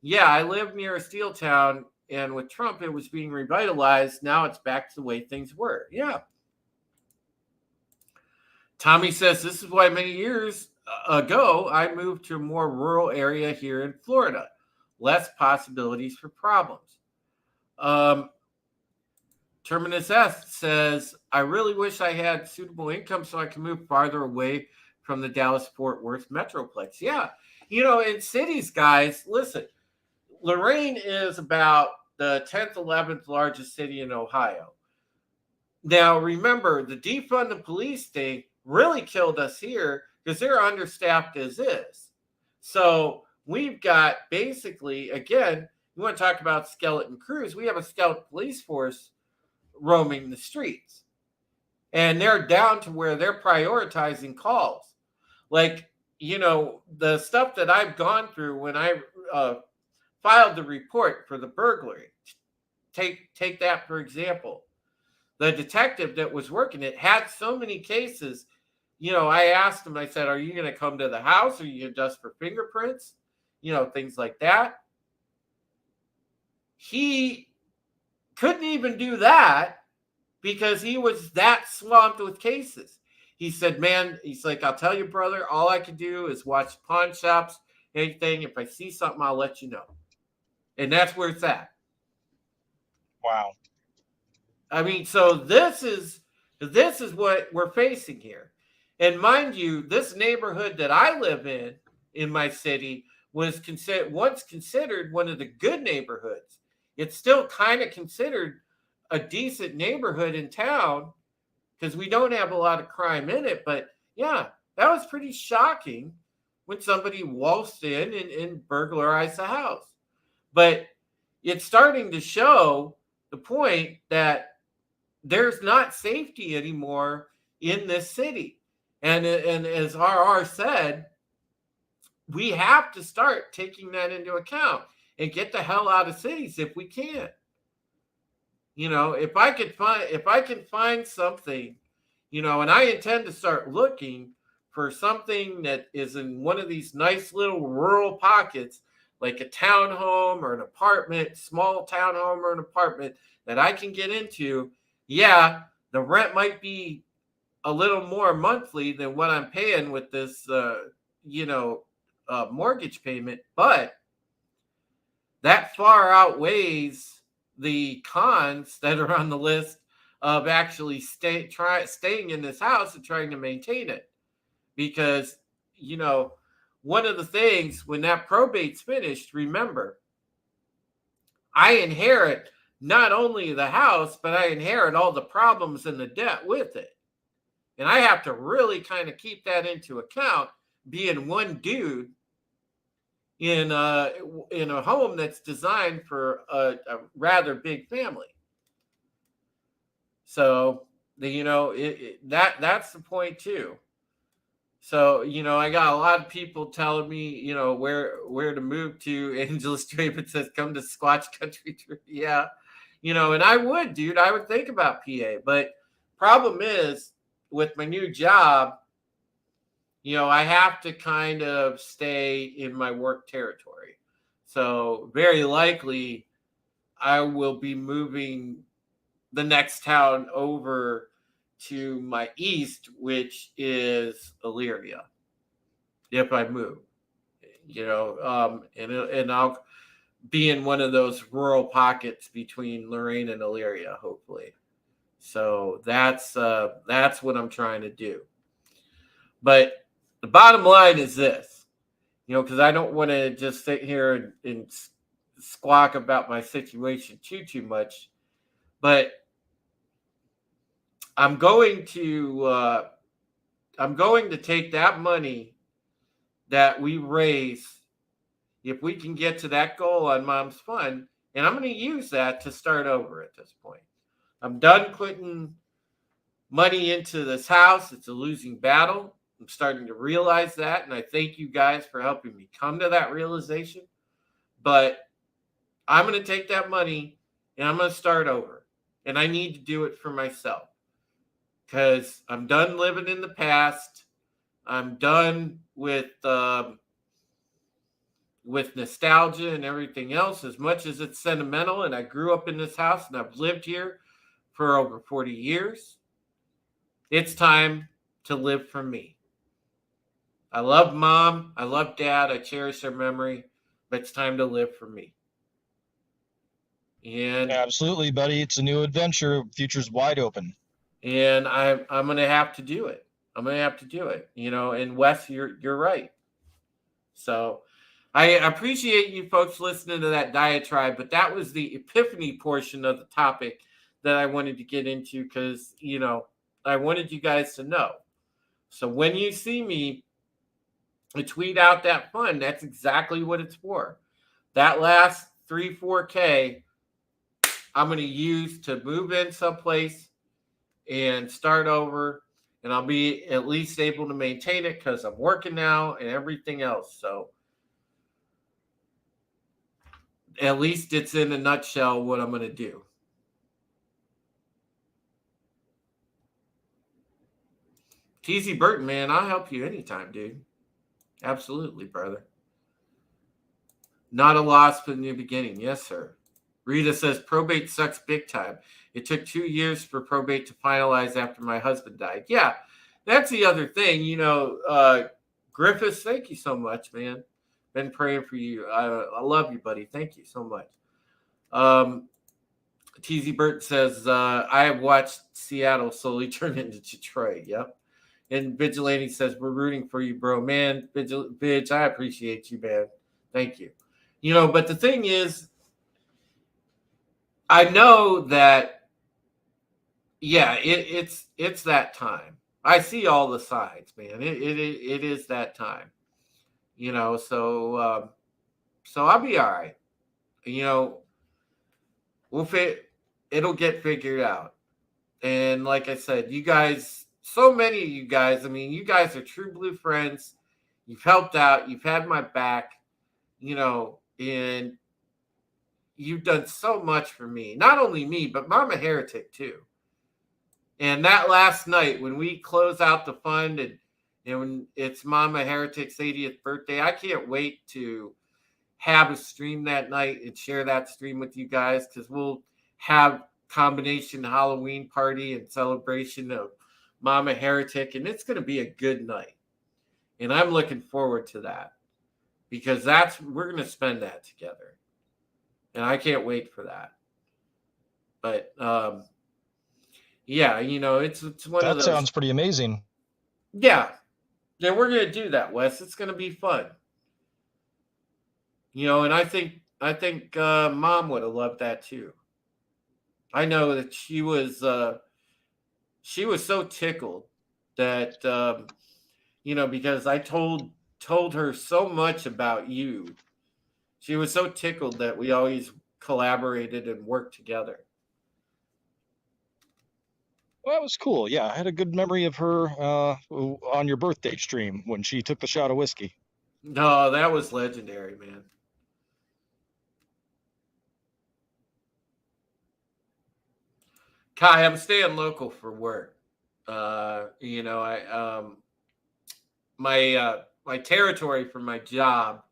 yeah, I live near a steel town, and with Trump, it was being revitalized. Now it's back to the way things were. Yeah. Tommy says, this is why many years ago, I moved to a more rural area here in Florida. Less possibilities for problems. Terminus S says, I really wish I had suitable income so I can move farther away from the Dallas-Fort Worth Metroplex. Yeah. In cities, guys, listen, Lorraine is about the 10th, 11th largest city in Ohio. Now, remember, the defund the police thing really killed us here because they're understaffed as is. So we've got basically, again, you want to talk about skeleton crews, we have a skeleton police force roaming the streets. And they're down to where they're prioritizing calls. Like, the stuff that I've gone through when I filed the report for the burglary. Take that, for example. The detective that was working it had so many cases. I asked him, I said, are you going to come to the house? Are you just for fingerprints? Things like that. He couldn't even do that because he was that swamped with cases. He said, man, he's like, I'll tell you, brother, all I can do is watch pawn shops, anything. If I see something, I'll let you know. And that's where it's at. Wow. I mean, so this is what we're facing here. And mind you, this neighborhood that I live in my city, was once considered one of the good neighborhoods. It's still kind of considered a decent neighborhood in town because we don't have a lot of crime in it. But yeah, that was pretty shocking when somebody waltzed in and burglarized the house. But it's starting to show the point that there's not safety anymore in this city. And as RR said, we have to start taking that into account and get the hell out of cities if we can. If I can find something, and I intend to start looking for something that is in one of these nice little rural pockets, like a townhome or an apartment, small townhome or an apartment that I can get into. Yeah, the rent might be a little more monthly than what I'm paying with this, mortgage payment, but that far outweighs the cons that are on the list of actually staying in this house and trying to maintain it. Because, one of the things when that probate's finished, remember, I inherit not only the house, but I inherit all the problems and the debt with it. And I have to really kind of keep that into account, being one dude in a home that's designed for a rather big family. So that's the point too. So I got a lot of people telling me where to move to. Angela Straven says come to Squatch Country. Yeah, and I would, dude. I would think about PA, but problem is with my new job, I have to kind of stay in my work territory. So very likely I will be moving the next town over to my east, which is Elyria, if I move, and I'll be in one of those rural pockets between Lorraine and Elyria, hopefully. So that's what I'm trying to do. But the bottom line is this, because I don't want to just sit here and squawk about my situation too much, but I'm going to take that money that we raise, if we can get to that goal on Mom's Fund, and I'm going to use that to start over at this point. I'm done putting money into this house. It's a losing battle. I'm starting to realize that, and I thank you guys for helping me come to that realization. But I'm going to take that money and I'm going to start over, and I need to do it for myself because I'm done living in the past. I'm done with nostalgia and everything else, as much as it's sentimental. And I grew up in this house and I've lived here for over 40 years. It's time to live for me. I love Mom. I love Dad. I cherish their memory, but it's time to live for me. And absolutely, buddy. It's a new adventure. Future's wide open. And I'm going to have to do it. I'm going to have to do it. And Wes, you're right. So I appreciate you folks listening to that diatribe, but that was the epiphany portion of the topic that I wanted to get into because, I wanted you guys to know. So when you see me tweet out that fund, that's exactly what it's for. That last 3-4K, I'm going to use to move in someplace and start over. And I'll be at least able to maintain it because I'm working now and everything else. So at least it's in a nutshell what I'm going to do. TZ Burton, man, I'll help you anytime, dude. Absolutely, brother. Not a loss from the beginning. Yes, sir. Rita says, probate sucks big time. It took 2 years for probate to finalize after my husband died. Yeah, that's the other thing. Griffiths, thank you so much, man. Been praying for you. I love you, buddy. Thank you so much. TZ Burton says, I have watched Seattle slowly turn into Detroit. Yep. And Vigilante says, we're rooting for you, bro. Man, Vidge, I appreciate you, man. Thank you. But the thing is, I know that, yeah, it's that time. I see all the signs, man. It is that time. So I'll be all right. It'll get figured out. And like I said, you guys, so many of you guys, I mean, you guys are true blue friends. You've helped out. You've had my back, and you've done so much for me. Not only me, but Mama Heretic too. And that last night when we close out the fund and when it's Mama Heretic's 80th birthday, I can't wait to have a stream that night and share that stream with you guys because we'll have combination Halloween party and celebration of Mama Heretic, and it's going to be a good night. And I'm looking forward to that because we're going to spend that together. And I can't wait for that. But Yeah, it's one of That those. sounds pretty amazing. Yeah, then we're gonna do that, Wes. It's gonna be fun. And I think Mom would have loved that too. I know that she was so tickled that because I told her so much about you. She was so tickled that we always collaborated and worked together. Well, that was cool. Yeah, I had a good memory of her on your birthday stream when she took the shot of whiskey. No, that was legendary, man. Kai, I'm staying local for work. I my territory for my job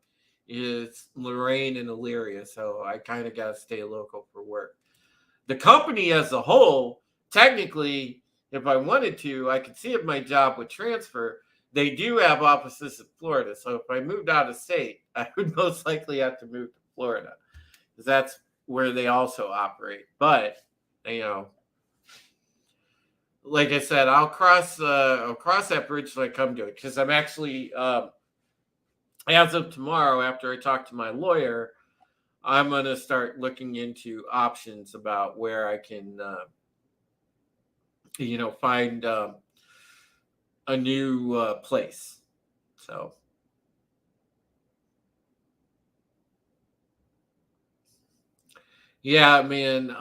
is Lorraine and Elyria, so I kind of got to stay local for work. The company as a whole, technically, if I wanted to, I could see if my job would transfer. They do have offices in Florida, so if I moved out of state, I would most likely have to move to Florida because that's where they also operate. But you know, like I said, I'll cross that bridge when I come to it because I'm actually as of tomorrow, after I talk to my lawyer, I'm gonna start looking into options about where I can find a new place. So yeah, man.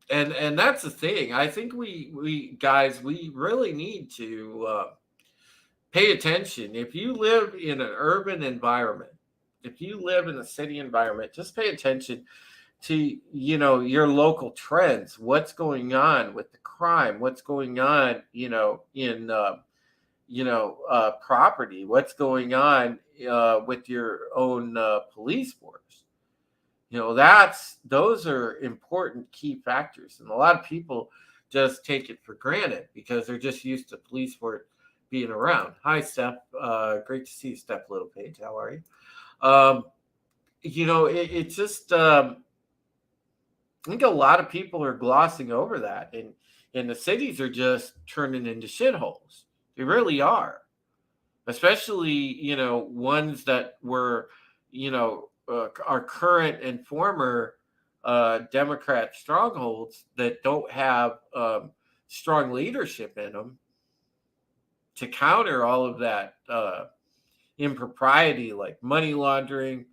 And that's the thing. I think we guys we really need to pay attention. If you live in an urban environment, if you live in a city environment, just pay attention to your local trends. What's going on with the crime? What's going on in property? What's going on with your own police force? Those are important key factors, and a lot of people just take it for granted because they're just used to police force being around. Hi, Steph. Great to see you, Steph Littlepage. How are you? It just I think a lot of people are glossing over that, and the cities are just turning into shitholes. They really are, especially ones that were our current and former Democrat strongholds that don't have strong leadership in them to counter all of that impropriety, like money laundering,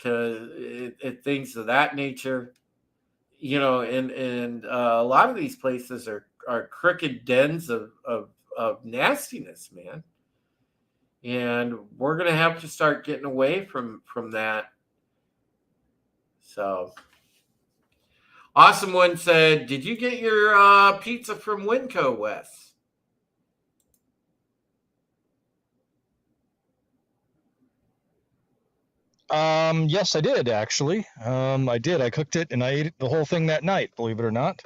things of that nature. And a lot of these places are crooked dens of nastiness, man. And we're gonna have to start getting away from that. So, awesome one said, "Did you get your pizza from Winco, Wes?" Yes, I did actually. I did. I cooked it and I ate the whole thing that night. Believe it or not.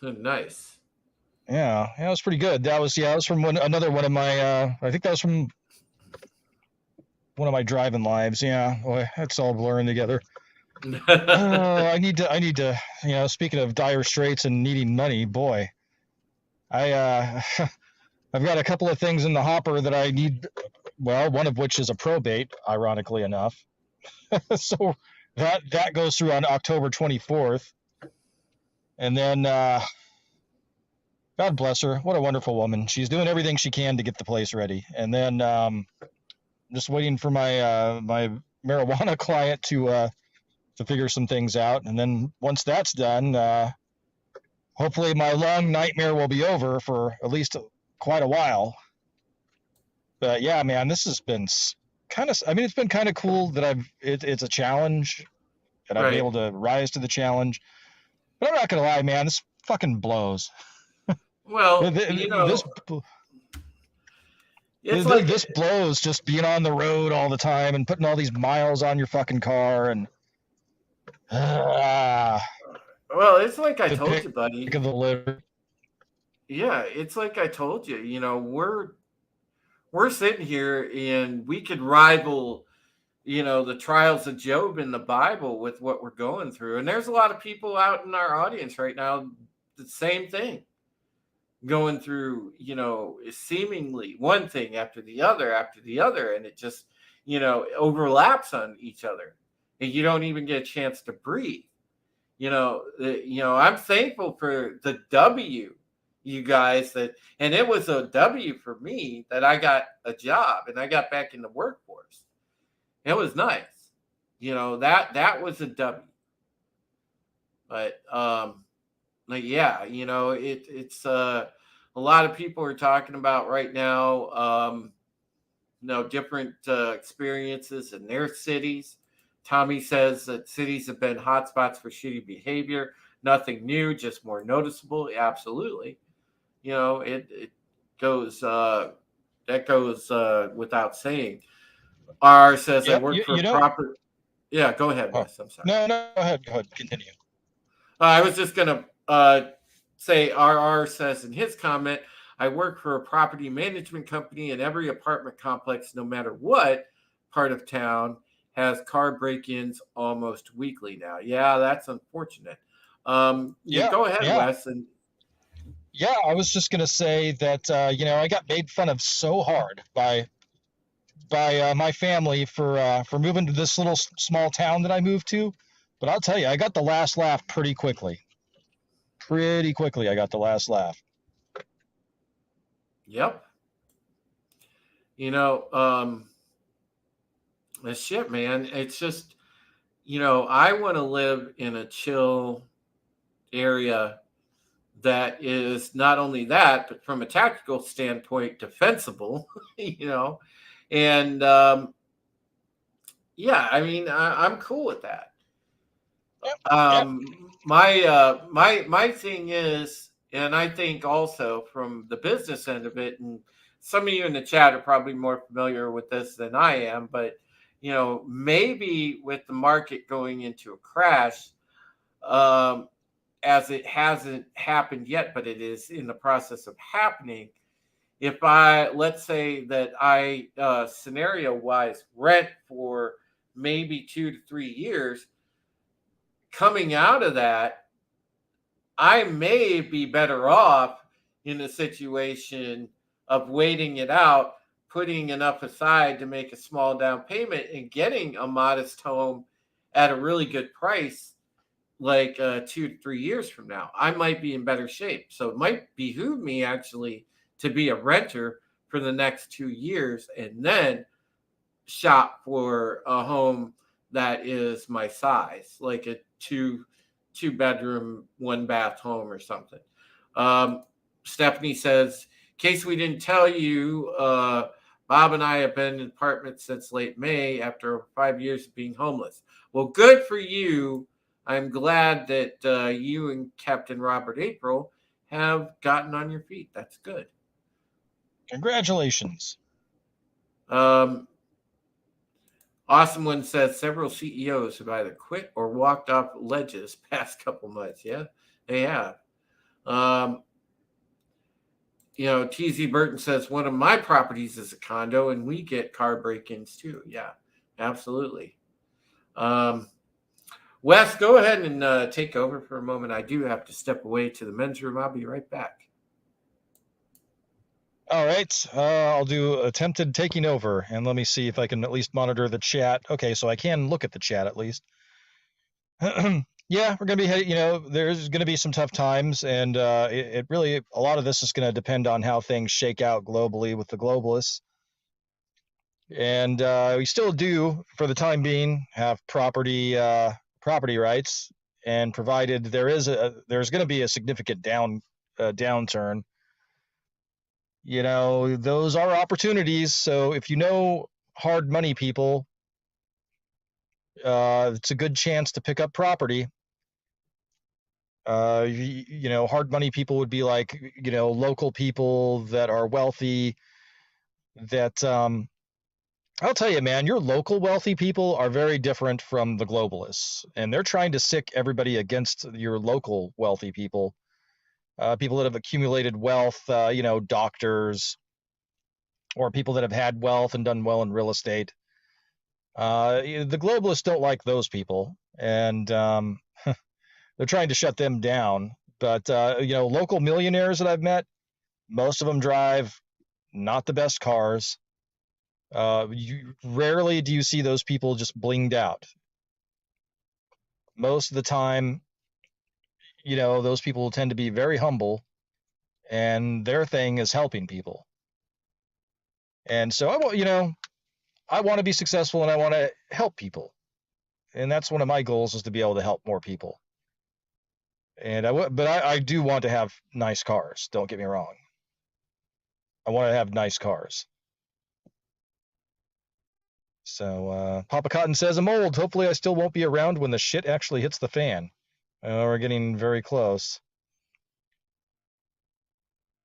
Nice. Yeah, it was pretty good. That was from another one of my. I think that was from one of my driving lives. Yeah, boy, that's all blurring together. I need to. Speaking of dire straits and needing money, boy, I I've got a couple of things in the hopper that I need. Well, one of which is a probate, ironically enough. So that goes through on October 24th, and then God bless her, what a wonderful woman. She's doing everything she can to get the place ready, and then just waiting for my marijuana client to figure some things out, and then once that's done, hopefully my long nightmare will be over for at least quite a while. But yeah, man, this has been kind of. I mean, it's been kind of cool that it's a challenge, and I've been Right. able to rise to the challenge. But I'm not gonna lie, man, this fucking blows. Well, This it's like this blows just being on the road all the time and putting all these miles on your fucking car and it's like I the told pick you, buddy. of the litter. Yeah, it's like I told you. We're sitting here and we could rival the trials of Job in the Bible with what we're going through. And there's a lot of people out in our audience right now the same thing, going through, seemingly one thing after the other, and it just, overlaps on each other, and you don't even get a chance to breathe. I'm thankful for the W, you guys, and it was a W for me that I got a job and I got back in the workforce. It was nice. That was a W. But yeah, it's a lot of people are talking about right now, different experiences in their cities. Tommy says that cities have been hotspots for shitty behavior. Nothing new, just more noticeable. Absolutely. It goes, that goes without saying. R says, I Yep. work for a proper. Yeah, go ahead, Oh, Wes. I'm sorry. no, go ahead. Continue. I was just going to say, RR says in his comment, I work for a property management company, and every apartment complex, no matter what part of town, has car break-ins almost weekly now. Yeah, that's unfortunate. Yeah, go ahead, Wes. And yeah, I was just gonna say that I got made fun of so hard by my family for moving to this little small town that I moved to, but I'll tell you, I got the last laugh pretty quickly. Pretty quickly, I got the last laugh. Yep. Shit, man. It's just, I want to live in a chill area that is not only that, but from a tactical standpoint, defensible, and yeah, I mean, I'm cool with that. Yep. My thing is, and I think also from the business end of it, and some of you in the chat are probably more familiar with this than I am, but maybe with the market going into a crash, as it hasn't happened yet, but it is in the process of happening. If let's say that I scenario wise rent for maybe 2 to 3 years, coming out of that, I may be better off in a situation of waiting it out, putting enough aside to make a small down payment and getting a modest home at a really good price, like 2 to 3 years from now. I might be in better shape. So it might behoove me actually to be a renter for the next 2 years and then shop for a home that is my size, like a two bedroom, 1 bath home or something. Stephanie says, in case we didn't tell you, Bob and I have been in apartments since late May after 5 years of being homeless. Well, good for you. I'm glad that you and Captain Robert April have gotten on your feet. That's good. Congratulations. Awesome One says several CEOs have either quit or walked off ledges past couple months. Yeah, they have. TZ Burton says one of my properties is a condo and we get car break-ins too. Yeah, absolutely. Wes, go ahead and take over for a moment. I do have to step away to the men's room. I'll be right back. All right, I'll do attempted taking over, and let me see if I can at least monitor the chat. Okay, so I can look at the chat at least. Yeah, we're going to be, there's going to be some tough times, and it really, a lot of this is going to depend on how things shake out globally with the globalists. And we still do, for the time being, have property rights, and provided there's going to be a significant downturn, those are opportunities. So if hard money people, it's a good chance to pick up property. Hard money people would be like, local people that are wealthy that, I'll tell you, man, your local wealthy people are very different from the globalists, and they're trying to sick everybody against your local wealthy people. People that have accumulated wealth, doctors, or people that have had wealth and done well in real estate. The globalists don't like those people, and they're trying to shut them down. But local millionaires that I've met, most of them drive not the best cars. Rarely do you see those people just blinged out. Most of the time, those people tend to be very humble, and their thing is helping people. And so I want to be successful and I want to help people. And that's one of my goals, is to be able to help more people. And I do want to have nice cars. Don't get me wrong. I want to have nice cars. So Papa Cotton says, I'm old. Hopefully I still won't be around when the shit actually hits the fan. We're getting very close.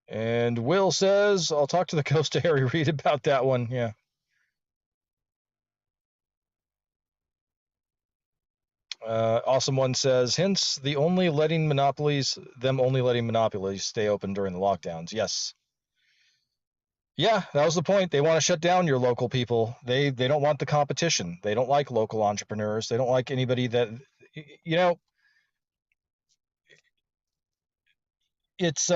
And Will says, I'll talk to the ghost of Harry Reid about that one. Yeah. Awesome One says, hence them only letting monopolies stay open during the lockdowns. Yes. Yeah, that was the point. They want to shut down your local people. They don't want the competition. They don't like local entrepreneurs. They don't like anybody that, it's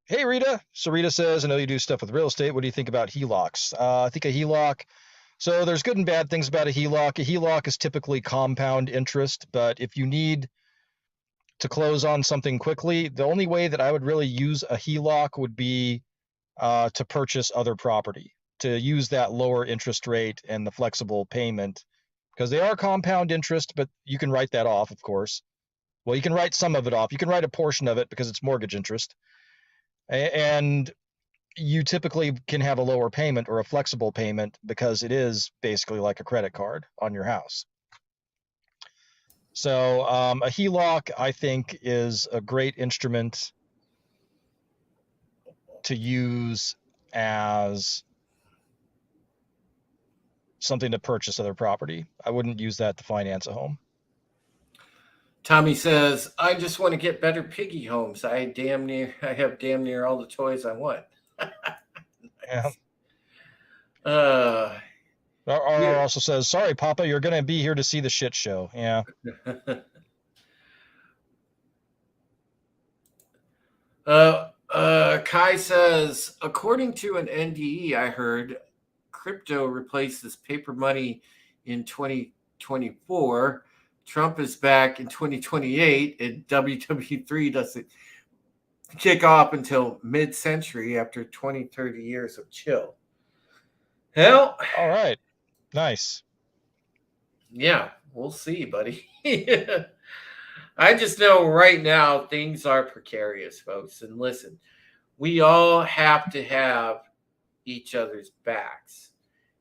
hey Rita. Sarita says, I know you do stuff with real estate. What do you think about HELOCs? I think a HELOC. So there's good and bad things about a HELOC. A HELOC is typically compound interest, but if you need to close on something quickly, the only way that I would really use a HELOC would be to purchase other property, to use that lower interest rate and the flexible payment, because they are compound interest, but you can write that off, of course. Well, you can write some of it off. You can write a portion of it because it's mortgage interest. And you typically can have a lower payment or a flexible payment because it is basically like a credit card on your house. So a HELOC, I think, is a great instrument to use as something to purchase other property. I wouldn't use that to finance a home. Tommy says, I just want to get better piggy homes. I have damn near all the toys I want. Yeah. Yeah. Also says, sorry, Papa, you're going to be here to see the shit show. Yeah. Kai says, according to an NDE, I heard crypto replaces paper money in 2024. Trump is back in 2028, and WW3 doesn't kick off until mid-century after 20, 30 years of chill. Hell. All right. Nice. Yeah, we'll see, buddy. I just know right now things are precarious, folks. And listen, we all have to have each other's backs.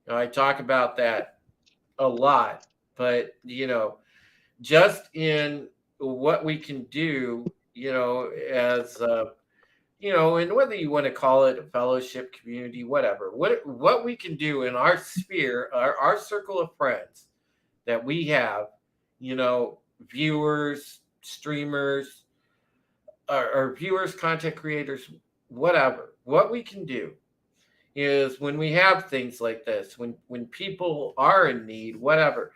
I talk about that a lot, but just in what we can do, as and whether you want to call it a fellowship, community, whatever, what we can do in our sphere, our circle of friends that we have, viewers, streamers, or viewers, content creators, whatever. What we can do is, when we have things like this, when people are in need, whatever,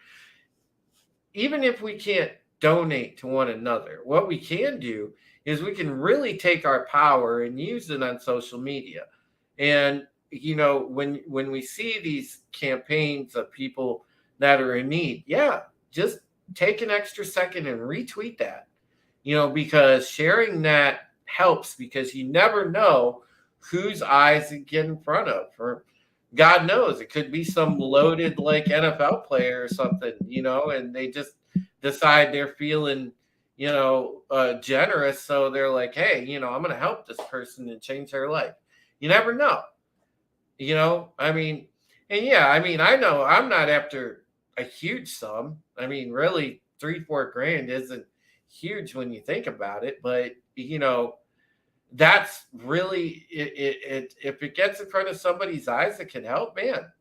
even if we can't donate to one another, what we can do is we can really take our power and use it on social media. And when we see these campaigns of people that are in need, just take an extra second and retweet that, because sharing that helps, because you never know whose eyes you get in front of. Or God knows, it could be some loaded like NFL player or something, and they just decide they're feeling, generous. So they're like, hey, I'm going to help this person and change their life. You never know, and I know I'm not after a huge sum. Really, 3-4 grand isn't huge when you think about it, but that's really it. If it gets in front of somebody's eyes, it can help, man.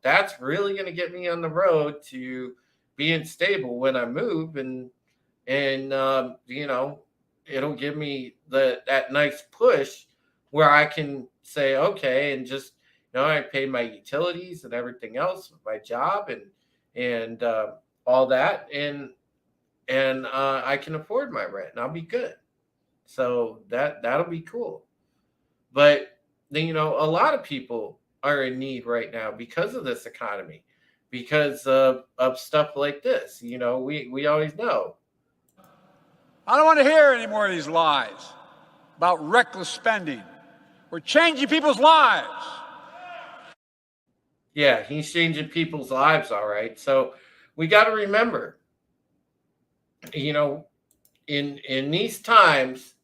That's really going to get me on the road to being stable when I move, and it'll give me that nice push where I can say, okay, and just I pay my utilities and everything else with my job, and all that, and I can afford my rent, and I'll be good. So that'll be cool. But a lot of people are in need right now because of this economy, because of stuff like this. We always know. I don't want to hear any more of these lies about reckless spending. We're changing people's lives. Yeah, he's changing people's lives, all right. So we got to remember, in these times,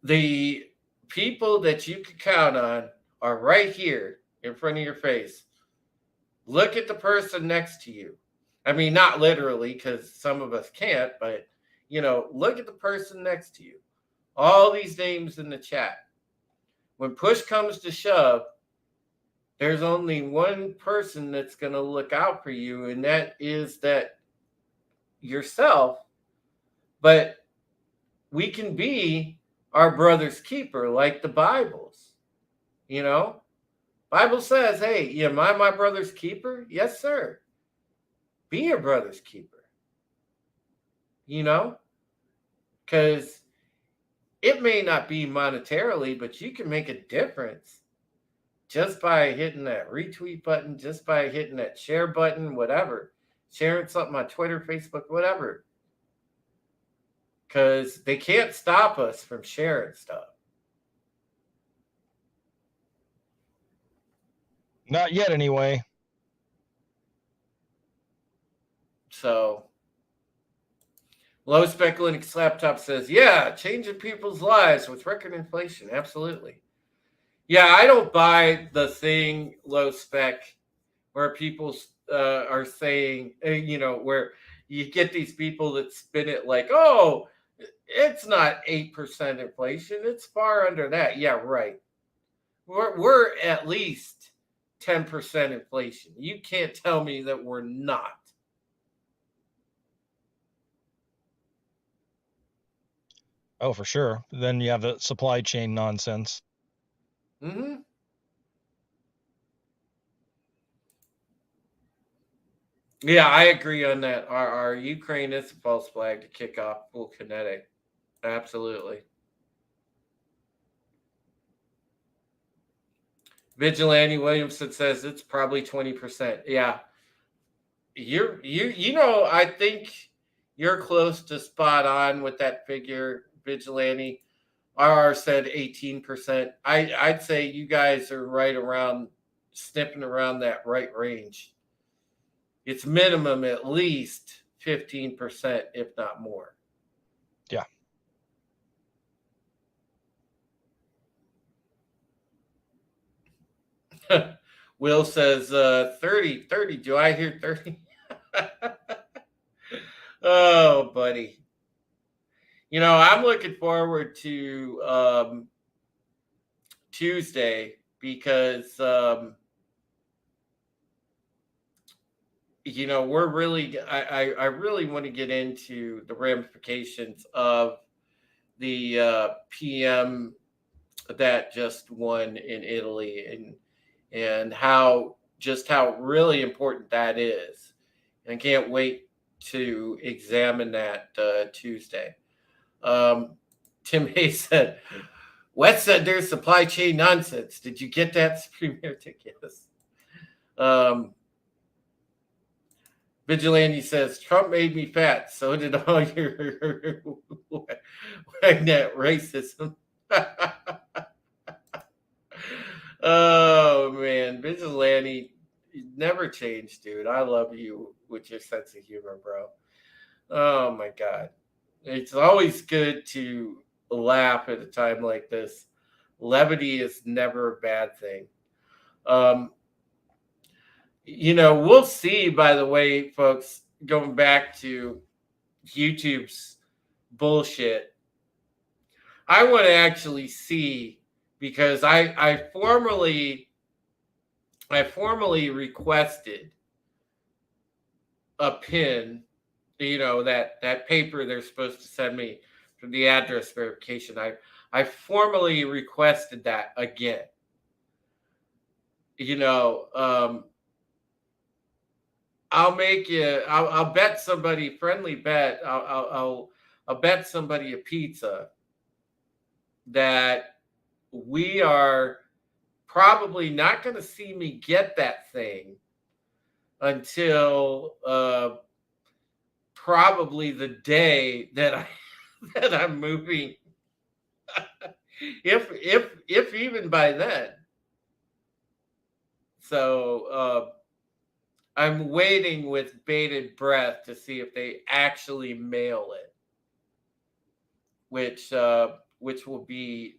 the people that you can count on are right here in front of your face. Look at the person next to you. I mean, not literally, because some of us can't, but look at the person next to you. All these names in the chat. When push comes to shove, there's only one person that's going to look out for you, and that is that yourself. But we can be our brother's keeper, like the Bible's. Bible says, hey, am I my brother's keeper? Yes, sir. Be your brother's keeper. Because it may not be monetarily, but you can make a difference just by hitting that retweet button, just by hitting that share button, whatever, sharing something on Twitter, Facebook, whatever. Because they can't stop us from sharing stuff. Not yet, anyway. So, Low Spec Linux Laptop says, yeah, changing people's lives with record inflation. Absolutely. Yeah, I don't buy the thing, Low Spec, where people are saying, where you get these people that spin it like, oh, it's not 8% inflation. It's far under that. Yeah, right. We're at least 10% inflation. You can't tell me that we're not. Oh, for sure. Then you have the supply chain nonsense. Mm-hmm. Yeah, I agree on that. Our Ukraine is a false flag to kick off full kinetic. Absolutely. Vigilante Williamson says it's probably 20%. Yeah. I think you're close to spot on with that figure, Vigilante. RR said 18%. I'd say you guys are right around, sniffing around that right range. It's minimum at least 15%, if not more. Yeah. Will says 30. Do I hear 30? Oh, buddy. I'm looking forward to Tuesday because we're really I really want to get into the ramifications of the PM that just won in Italy and how really important that is. And I can't wait to examine that Tuesday. Tim Hayes said, Wes said there's supply chain nonsense. Did you get that, Premier Tickets? Vigilante says, Trump made me fat. So did all your Wagnet racism. Oh, man. Vigilante never changed, dude. I love you with your sense of humor, bro. Oh, my God. It's always good to laugh at a time like this. Levity is never a bad thing. We'll see, by the way, folks, going back to YouTube's bullshit. I want to actually see, because I formally requested a pin, that paper they're supposed to send me for the address verification. I formally requested that again. I'll make you. I'll bet somebody friendly bet. I'll bet somebody a pizza that we are probably not going to see me get that thing until probably the day that I'm moving. if even by then. So I'm waiting with bated breath to see if they actually mail it, which will be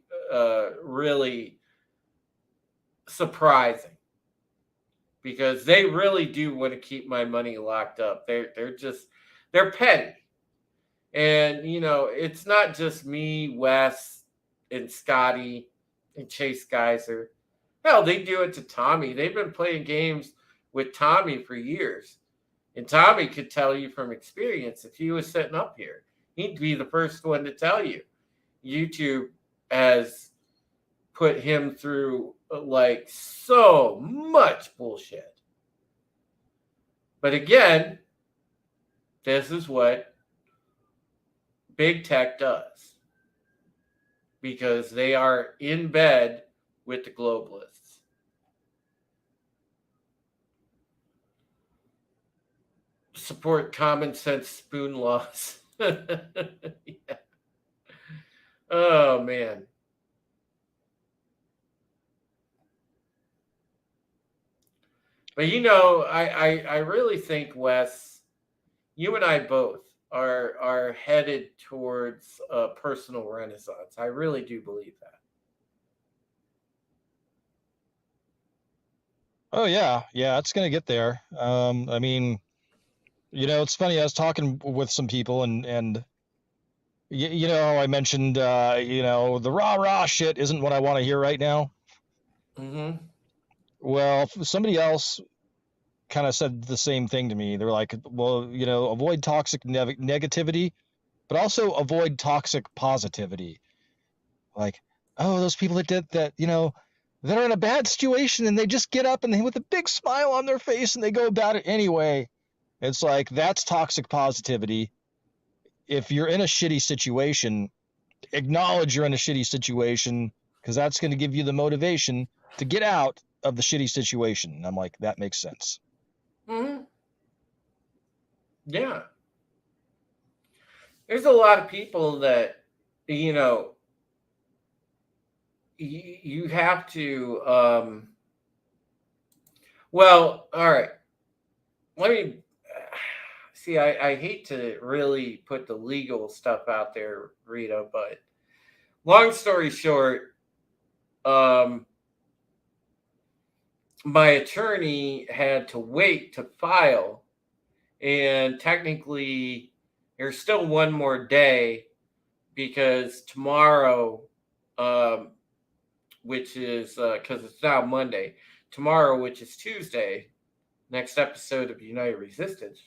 really surprising because they really do want to keep my money locked up. They're petty, and it's not just me, Wes, and Scotty, and Chase Geyser. Hell, they do it to Tommy. They've been playing games with Tommy for years. And Tommy could tell you from experience if he was sitting up here, he'd be the first one to tell you. YouTube has put him through like so much bullshit. But again, this is what big tech does because they are in bed with the globalists. Support common sense spoon laws. Yeah. Oh man. But I really think, Wes, you and I both are headed towards a personal renaissance. I really do believe that. Oh yeah, it's gonna get there. I mean, it's funny. I was talking with some people, and I mentioned, the rah shit isn't what I want to hear right now. Mm-hmm. Well, somebody else kind of said the same thing to me. They're like, well, avoid toxic negativity, but also avoid toxic positivity. Like, oh, those people that did that, they're in a bad situation and they just get up and they with a big smile on their face and they go about it anyway. It's like, that's toxic positivity. If you're in a shitty situation, acknowledge you're in a shitty situation because that's going to give you the motivation to get out of the shitty situation. And I'm like, that makes sense. Mm-hmm. Yeah. There's a lot of people that, you have to, well, all right. Let me see. I hate to really put the legal stuff out there, Rita, but long story short, my attorney had to wait to file, and technically, there's still one more day because tomorrow, which is because it's now Monday, tomorrow, which is Tuesday, next episode of United Resistance.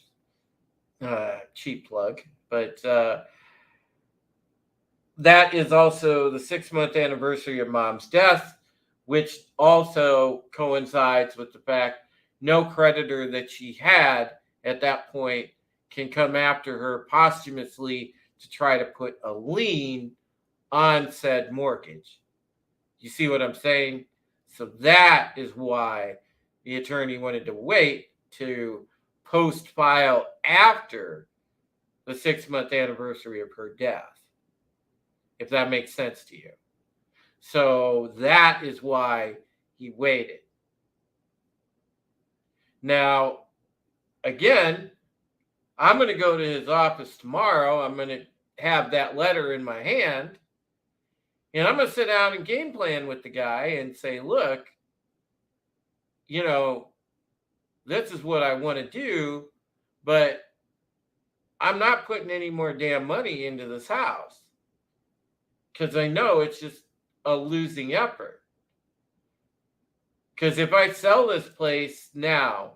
Cheap plug, but that is also the 6-month anniversary of Mom's death, which also coincides with the fact no creditor that she had at that point can come after her posthumously to try to put a lien on said mortgage. You see what I'm saying? So that is why the attorney wanted to wait to post file after the 6-month anniversary of her death, if that makes sense to you. So that is why he waited. Now, again, I'm going to go to his office tomorrow. I'm going to have that letter in my hand. And I'm going to sit down and game plan with the guy and say, look, this is what I want to do, but I'm not putting any more damn money into this house because I know it's just a losing effort. Because if I sell this place now,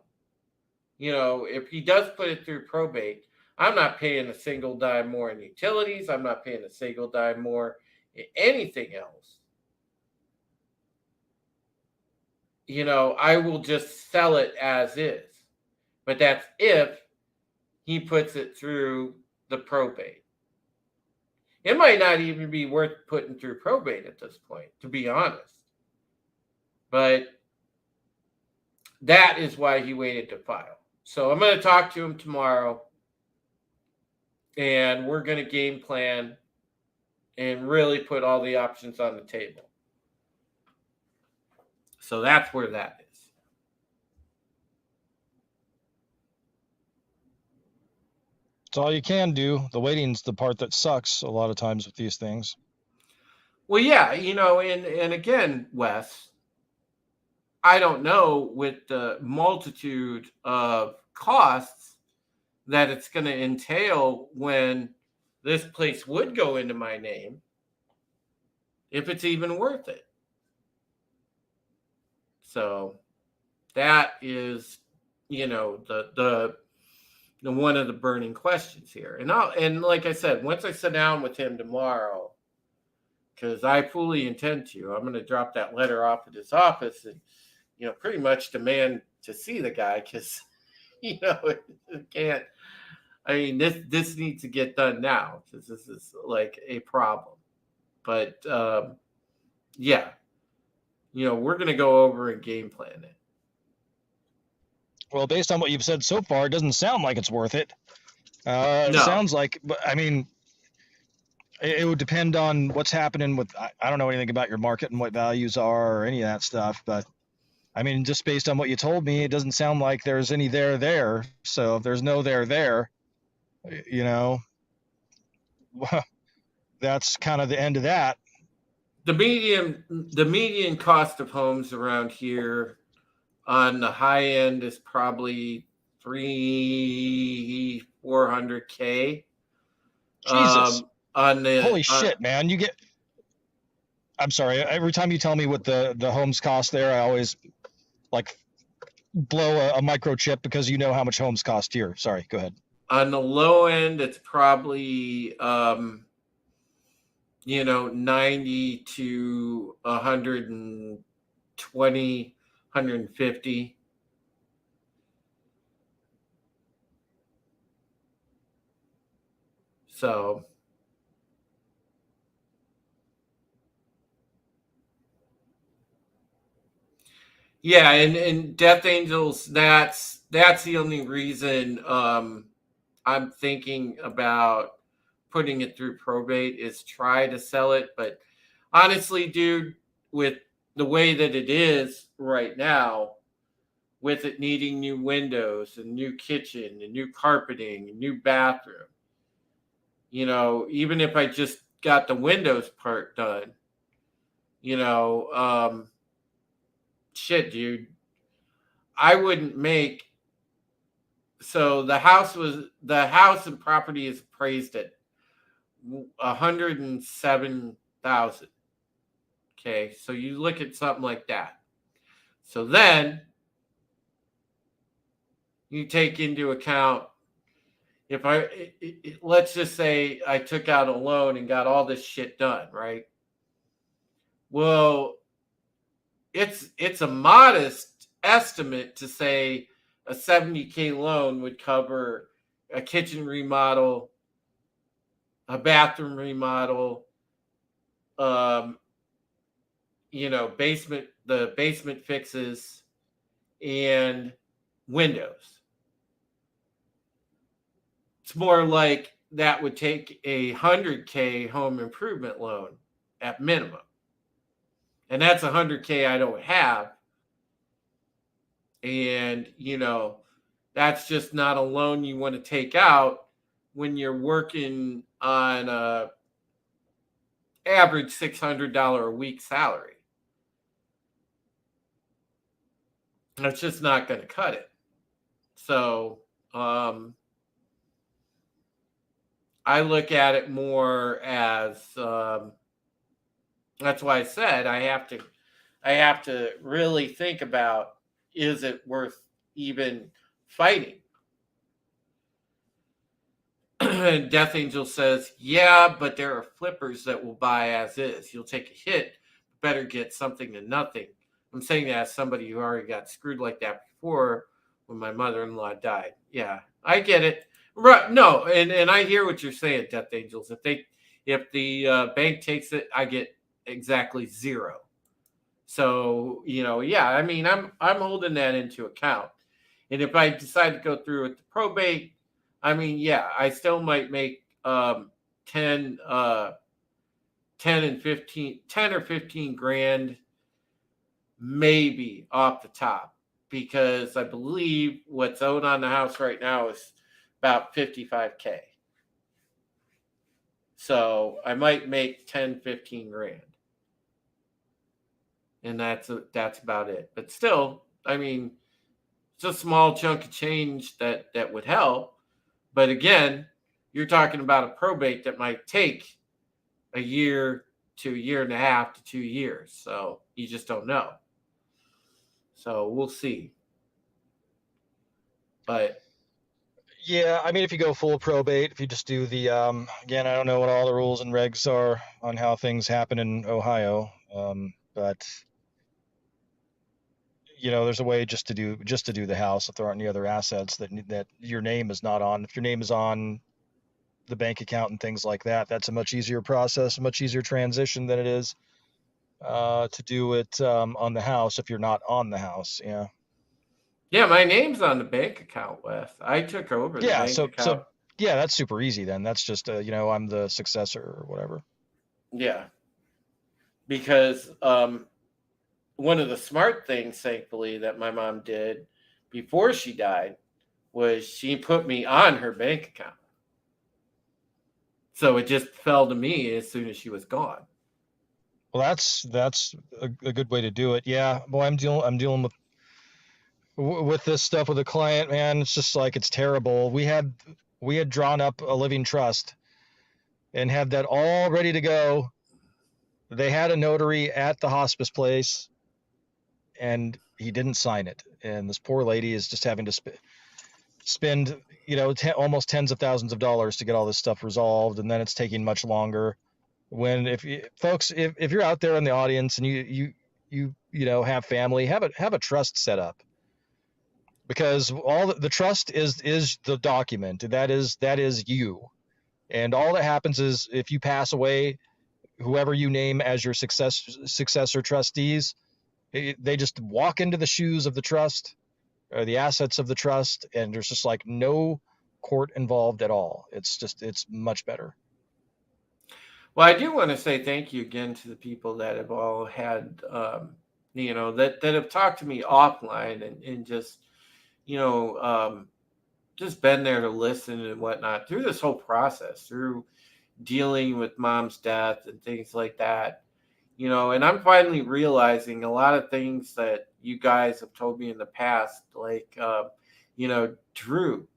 if he does put it through probate, I'm not paying a single dime more in utilities. I'm not paying a single dime more in anything else. I will just sell it as is But that's if he puts it through the probate. It might not even be worth putting through probate at this point, to be honest. But that is why he waited to file. So I'm going to talk to him tomorrow, and we're going to game plan and really put all the options on the table. So that's where that is. It's all you can do. The waiting's the part that sucks a lot of times with these things. Well, yeah, and again, Wes, I don't know with the multitude of costs that it's going to entail when this place would go into my name, if it's even worth it. So that is, the one of the burning questions here. And like I said, once I sit down with him tomorrow, because I fully intend to, I'm going to drop that letter off at his office and, pretty much demand to see the guy, because, it can't. I mean, this needs to get done now, because this is like a problem. But yeah, we're going to go over and game plan it. Well, based on what you've said so far, it doesn't sound like it's worth it. No. It sounds like, I mean, it would depend on what's happening with, I don't know anything about your market and what values are or any of that stuff, but I mean, just based on what you told me, it doesn't sound like there's any there. So if there's no there, that's kind of the end of that. The median cost of homes around here on the high end is probably $400K. Jesus. Holy shit, man. I'm sorry. Every time you tell me what the homes cost there, I always like blow a microchip, because you know how much homes cost here. Sorry, go ahead. On the low end, it's probably 90 to 120, 150. So yeah, and Death Angels, that's the only reason I'm thinking about putting it through probate, is try to sell it. But honestly, dude, with the way that it is right now, with it needing new windows and new kitchen and new carpeting and new bathroom, even if I just got the windows part done, shit, dude, I wouldn't make. So the house and property is appraised at $107,000. Okay, so you look at something like that. So then you take into account, if let's just say I took out a loan and got all this shit done, right? Well, it's a modest estimate to say a $70K loan would cover a kitchen remodel, a bathroom remodel, basement fixes, and windows. It's more like that would take a $100K home improvement loan at minimum. And that's $100K I don't have. And, that's just not a loan you want to take out when you're working on a average $600 a week salary. That's just not going to cut it. So I look at it more as that's why I said I have to really think about, is it worth even fighting? And Death Angel says, yeah, but there are flippers that will buy as is. You'll take a hit, better get something than nothing. I'm saying that as somebody who already got screwed like that before when my mother-in-law died. Yeah, I get it. Right? No, and I hear what you're saying, Death Angels. If the bank takes it, I get exactly zero. So yeah. I mean, I'm holding that into account. And if I decide to go through with the probate, I mean, yeah, I still might make 10 and 15, 10 or 15 grand maybe off the top, because I believe what's owed on the house right now is about 55K. So I might make 10, 15 grand. And that's about it. But still, I mean, it's a small chunk of change that would help. But again, you're talking about a probate that might take a year to a year and a half to 2 years. So you just don't know. So we'll see. But Yeah, I mean, if you go full probate, if you just do the again, I don't know what all the rules and regs are on how things happen in Ohio, but there's a way just to do the house if there aren't any other assets that your name is not on. If your name is on the bank account and things like that, that's a much easier process, a much easier transition than it is to do it on the house if you're not on the house. Yeah. yeah, my name's on the bank account, Wes. I took over the Yeah. bank So account. yeah, that's super easy then. That's just I'm the successor or whatever. Yeah. Because one of the smart things, thankfully, that my mom did before she died was she put me on her bank account. So it just fell to me as soon as she was gone. Well, that's a good way to do it. Yeah. Boy, I'm dealing with this stuff with a client, man. It's just like, it's terrible. We had drawn up a living trust and had that all ready to go. They had a notary at the hospice place and he didn't sign it. And this poor lady is just having to spend, almost tens of thousands of dollars to get all this stuff resolved. And then it's taking much longer. When, if you're out there in the audience and you have family, have a trust set up, because all the trust is the document that is you. And all that happens is if you pass away, whoever you name as your successor trustees, they just walk into the shoes of the trust or the assets of the trust, and there's just like no court involved at all. It's much better. Well, I do want to say thank you again to the people that have all had, that have talked to me offline and just, just been there to listen and whatnot through this whole process, through dealing with mom's death and things like that. And I'm finally realizing a lot of things that you guys have told me in the past, like, Drew,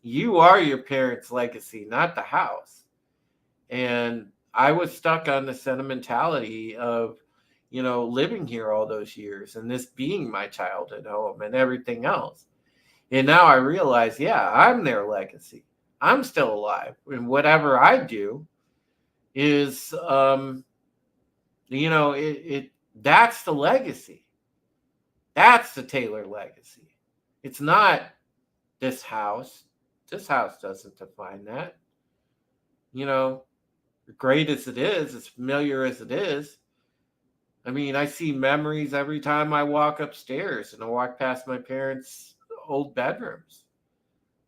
you are your parents' legacy, not the house. And I was stuck on the sentimentality of, living here all those years and this being my childhood home and everything else. And now I realize, yeah, I'm their legacy. I'm still alive. And whatever I do is, that's the legacy. That's the Taylor legacy. It's not this house. This house doesn't define that. Great as it is, as familiar as it is. I mean, I see memories every time I walk upstairs and I walk past my parents' old bedrooms.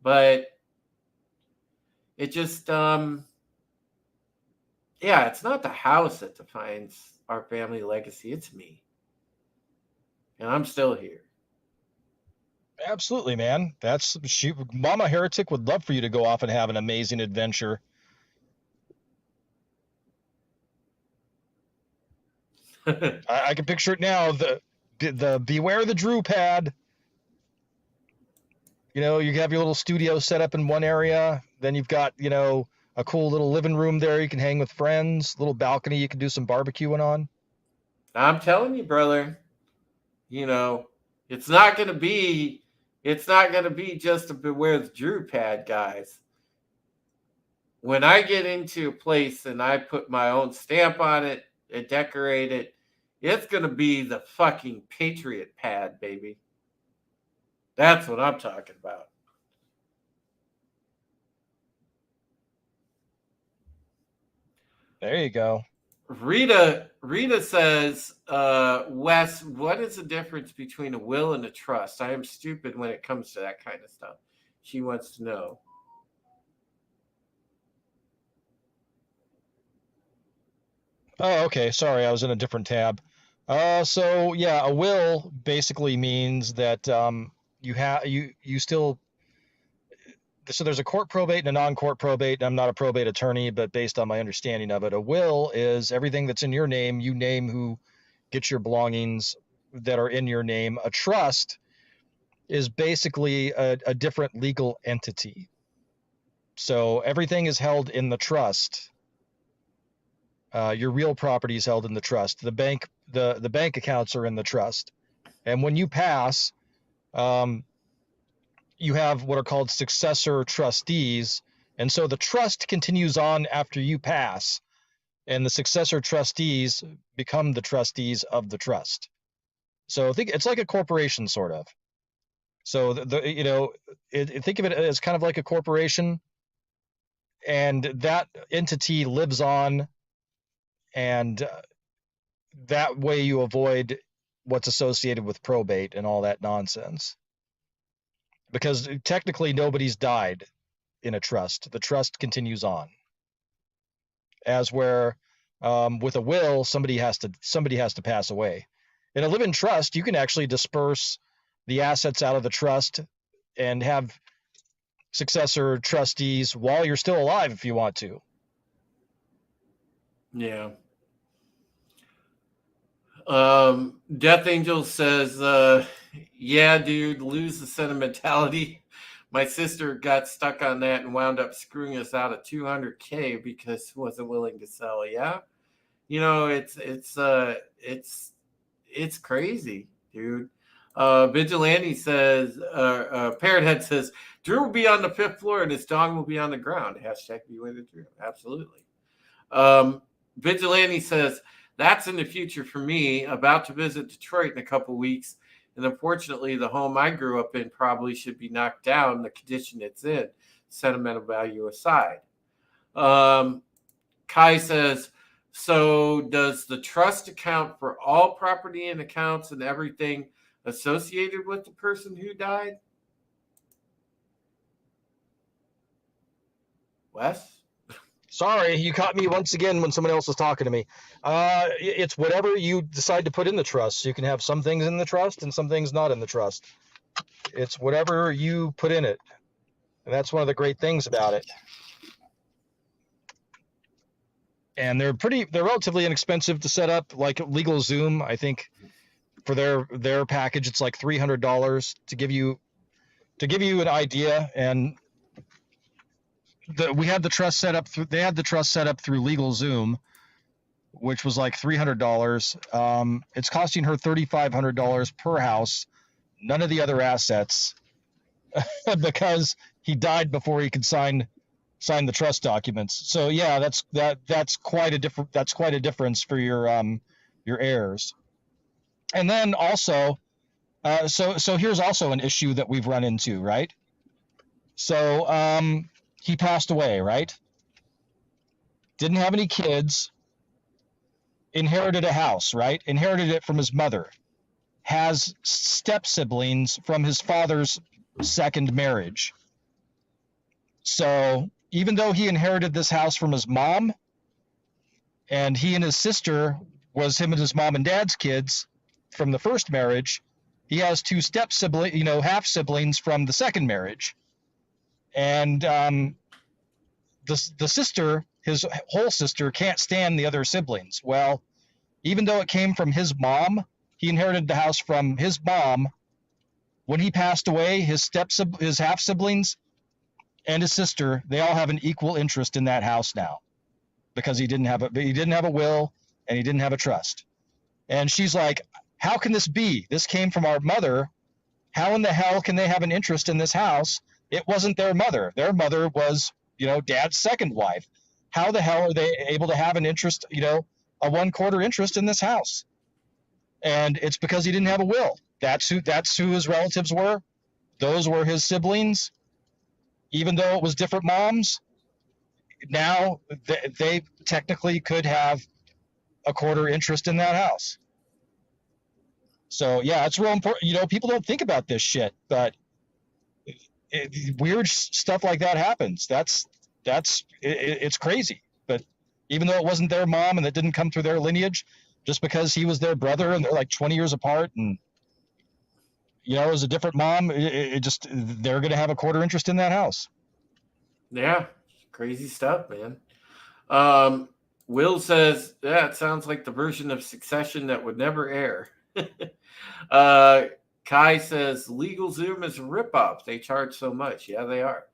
But it just, it's not the house that defines our family legacy. It's me. And I'm still here. Absolutely, man. Mama Heretic would love for you to go off and have an amazing adventure. I can picture it now. The Beware the Drew pad. You have your little studio set up in one area. Then you've got, a cool little living room there. You can hang with friends. Little balcony you can do some barbecuing on. I'm telling you, brother. It's not gonna be just a Beware the Drew pad, guys. When I get into a place and I put my own stamp on it and decorate it, it's gonna be the fucking Patriot pad, baby. That's what I'm talking about. There you go. Rita says, Wes, what is the difference between a will and a trust? I am stupid when it comes to that kind of stuff. She wants to know. Oh, okay. Sorry, I was in a different tab. So yeah, a will basically means that you still. So there's a court probate and a non-court probate. I'm not a probate attorney, but based on my understanding of it, a will is everything that's in your name. You name who gets your belongings that are in your name. A trust is basically a different legal entity. So everything is held in the trust. Your real property is held in the trust. The bank accounts are in the trust. And when you pass, you have what are called successor trustees. And so the trust continues on after you pass, and the successor trustees become the trustees of the trust. So think it's like a corporation, sort of. So think of it as kind of like a corporation, and that entity lives on, and that way you avoid what's associated with probate and all that nonsense. Because technically nobody's died in a trust. The trust continues on. As where with a will, somebody has to pass away. In a living trust, you can actually disperse the assets out of the trust and have successor trustees while you're still alive if you want to. Yeah. Death Angel says, yeah, dude, lose the sentimentality. My sister got stuck on that and wound up screwing us out of $200K because she wasn't willing to sell. Yeah. It's crazy, dude. Vigilante says, Parrothead says, Drew will be on the 5th floor and his dog will be on the ground. Hashtag be with Drew. Absolutely. Vigilante says, that's in the future for me. About to visit Detroit in a couple weeks. And unfortunately, the home I grew up in probably should be knocked down, the condition it's in, sentimental value aside. Kai says, so does the trust account for all property and accounts and everything associated with the person who died? Wes? Sorry, you caught me once again when someone else was talking to me. It's whatever you decide to put in the trust. You can have some things in the trust and some things not in the trust. It's whatever you put in it. And that's one of the great things about it. And they're relatively inexpensive to set up, like LegalZoom. I think for their package, it's like $300 to give you an idea. And we had the trust set up through. They had the trust set up through LegalZoom, which was like $300. It's costing her $3,500 per house. None of the other assets, because he died before he could sign the trust documents. So yeah, that's quite a difference for your heirs. And then also, so here's also an issue that we've run into, right? So he passed away, right? Didn't have any kids. Inherited a house, right? Inherited it from his mother. Has step siblings from his father's second marriage. So even though he inherited this house from his mom, and he and his sister was him and his mom and dad's kids from the first marriage, he has two step siblings, half siblings from the second marriage. And the sister, his whole sister, can't stand the other siblings. Well, even though it came from his mom, he inherited the house from his mom. When he passed away, his half siblings and his sister, they all have an equal interest in that house now, because he didn't have a will and he didn't have a trust. And she's like, how can this be? This came from our mother. How in the hell can they have an interest in this house? It wasn't their mother. Their mother was, dad's second wife. How the hell are they able to have an interest, a 1/4 interest in this house? And it's because he didn't have a will. That's who his relatives were. those were his siblings, even though it was different moms. Now they technically could have a quarter interest in that house. So yeah, it's real important. You know, people don't think about this shit, but weird stuff like that happens. It's crazy. But even though it wasn't their mom and it didn't come through their lineage, just because he was their brother and they're like 20 years apart, and you know, it was a different mom, it just, they're going to have a quarter interest in that house. Yeah, crazy stuff, man. Will says, yeah, it sounds like the version of Succession that would never air. Kai says, LegalZoom is a ripoff. They charge so much. Yeah, they are.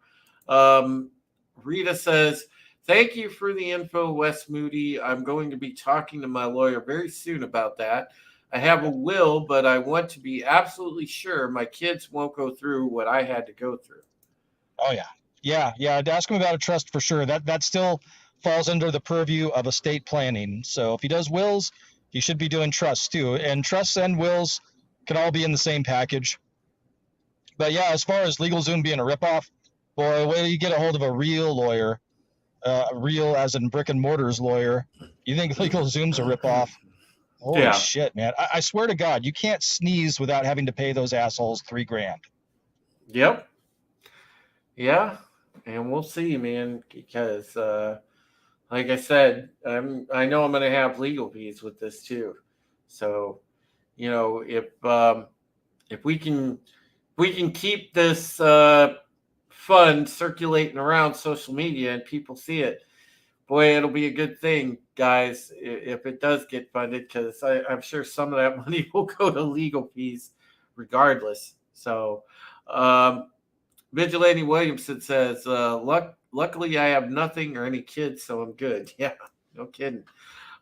Rita says, thank you for the info, Wes Moody. I'm going to be talking to my lawyer very soon about that. I have a will, but I want to be absolutely sure my kids won't go through what I had to go through. Oh, yeah. Ask him about a trust for sure. That still falls under the purview of estate planning. So if he does wills, he should be doing trusts too. And trusts and wills can all be in the same package. But yeah, as far as LegalZoom being a ripoff, boy, wait till you get a hold of a real lawyer, real as in brick and mortars lawyer. You think LegalZoom's a ripoff? Holy shit, man. I swear to God, you can't sneeze without having to pay those assholes $3,000. Yep. Yeah. And we'll see, man, because like I said, I know I'm going to have legal fees with this too. So, you know, if we can keep this fund circulating around social media and people see it, boy, it'll be a good thing, guys, if it does get funded, because I'm sure some of that money will go to legal fees regardless. So, Vigilante Williamson says, luckily I have nothing or any kids, so I'm good. Yeah, no kidding.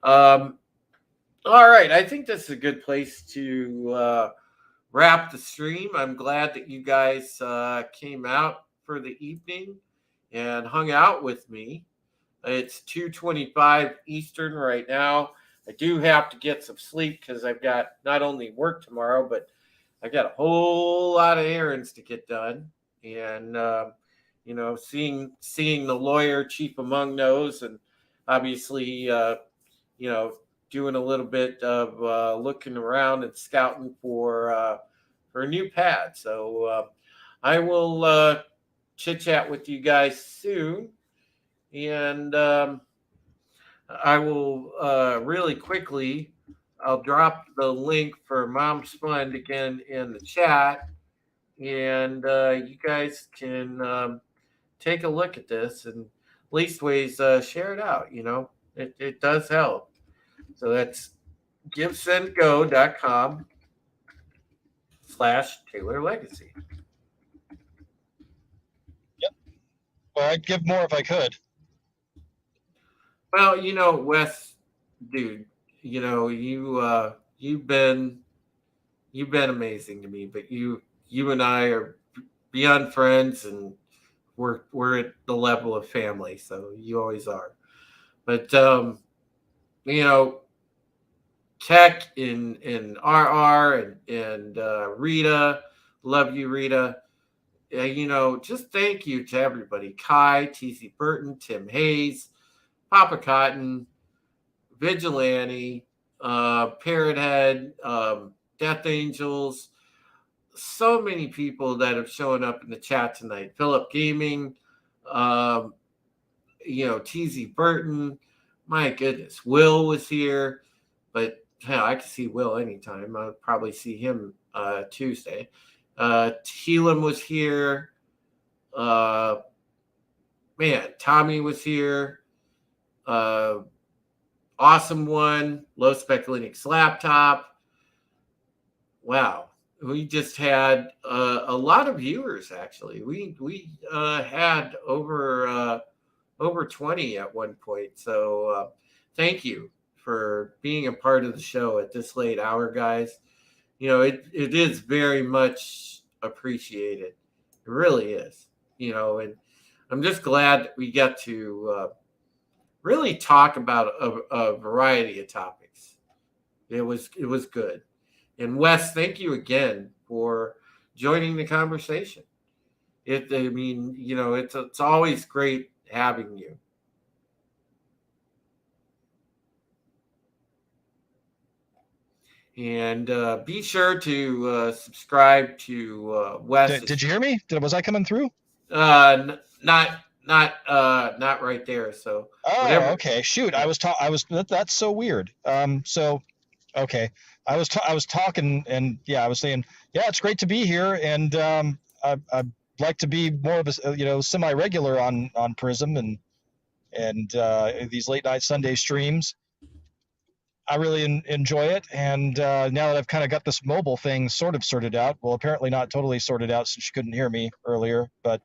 All right, I think this is a good place to wrap the stream. I'm glad that you guys came out for the evening and hung out with me. It's 2:25 Eastern right now. I do have to get some sleep because I've got not only work tomorrow, but I got a whole lot of errands to get done. And, you know, seeing the lawyer chief among those, and obviously, you know, doing a little bit of looking around and scouting for a new pad. So I will chit chat with you guys soon. And I will really quickly, I'll drop the link for Mom's Fund again in the chat. And you guys can take a look at this and leastways share it out. You know, it does help. So that's givesendgo.com/Taylor Legacy. Yep. Well, I'd give more if I could. Well, you know, Wes, dude, you know, you've been amazing to me, but you and I are beyond friends, and we're at the level of family, so you always are. But you know, Tech in RR and Rita, love you, Rita. You know, just thank you to everybody. Kai, TC Burton, Tim Hayes, Papa Cotton, Vigilante, Parrot Head, Death Angels, so many people that have shown up in the chat tonight. Philip Gaming, you know, TZ Burton, my goodness. Will was here, but hell, I could see Will anytime. I'll probably see him Tuesday. Helam was here. Man, Tommy was here. Awesome One, Low Spec Linux Laptop. Wow, we just had a lot of viewers. Actually, we had over 20 at one point. So thank you for being a part of the show at this late hour, guys. You know, it is very much appreciated. It really is. You know, and I'm just glad that we got to really talk about a variety of topics. It was good. And Wes, thank you again for joining the conversation. It's always great having you. And be sure to subscribe to Wes. Did you hear me? Was I coming through? Not right there. So. Oh, okay. Shoot, that's so weird. Okay, I was talking, and I was saying, it's great to be here, and I'd like to be more of a semi-regular on Prism and these late night Sunday streams. I really enjoy it, and now that I've kind of got this mobile thing sort of sorted out, well, apparently not totally sorted out since you couldn't hear me earlier, but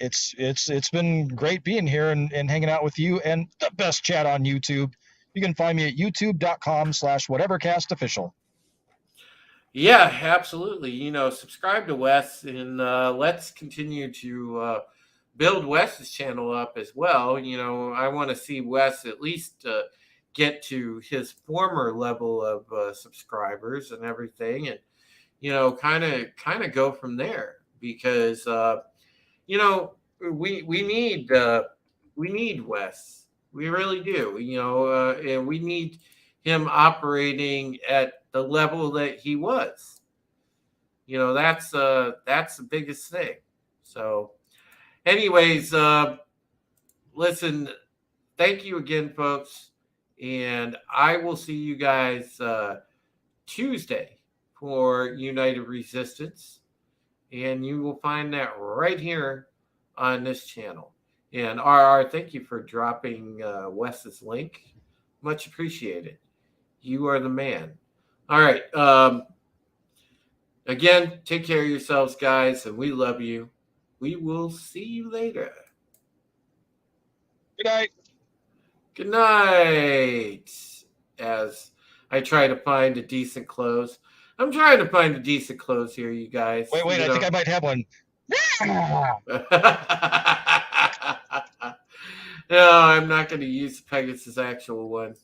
it's been great being here and hanging out with you, and the best chat on YouTube. You can find me at youtube.com/whatevercastofficial. Yeah, absolutely. Subscribe to Wes, and let's continue to build Wes's channel up as well. I want to see Wes at least get to his former level of subscribers and everything, and kind of go from there, because we need Wes. We really do, and we need him operating at the level that he was. That's the biggest thing. So anyways, listen, thank you again, folks. And I will see you guys Tuesday for United Resistance. And you will find that right here on this channel. And RR, thank you for dropping Wes's link. Much appreciated. You are the man. All right. Again, take care of yourselves, guys, and we love you. We will see you later. Good night. Good night. As I try to find a decent close. I'm trying to find a decent close here, you guys. Wait, I think I might have one. No, I'm not going to use Pegasus' actual one.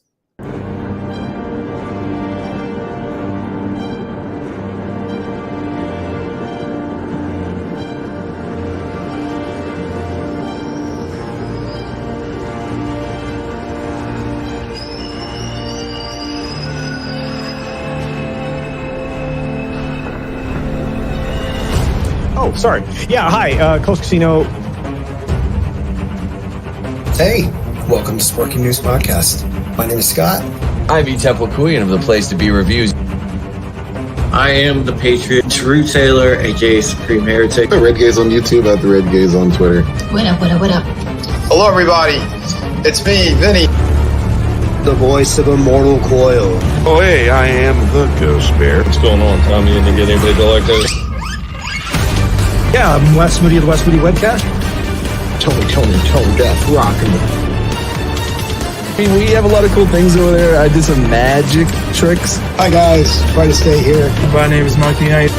Oh, sorry. Yeah, hi, Close Casino. Hey, welcome to Sporking News Podcast. My name is Scott. I'm Temple Queen of the Place to Be Reviews. I am the Patriot, True Taylor, aka Supreme Heretic. The Red Gaze on YouTube, at the Red Gaze on Twitter. What up? Hello, everybody. It's me, Vinny. The voice of Immortal Coil. Oh, hey, I am the Ghost Bear. What's going on, Tommy? You didn't get anybody to like this? Yeah, I'm Wes Moody of the Wes Moody Webcast. Tony, Death, rockin'. I mean, we have a lot of cool things over there. I did some magic tricks. Hi guys, try to stay here. My name is Marky Knight.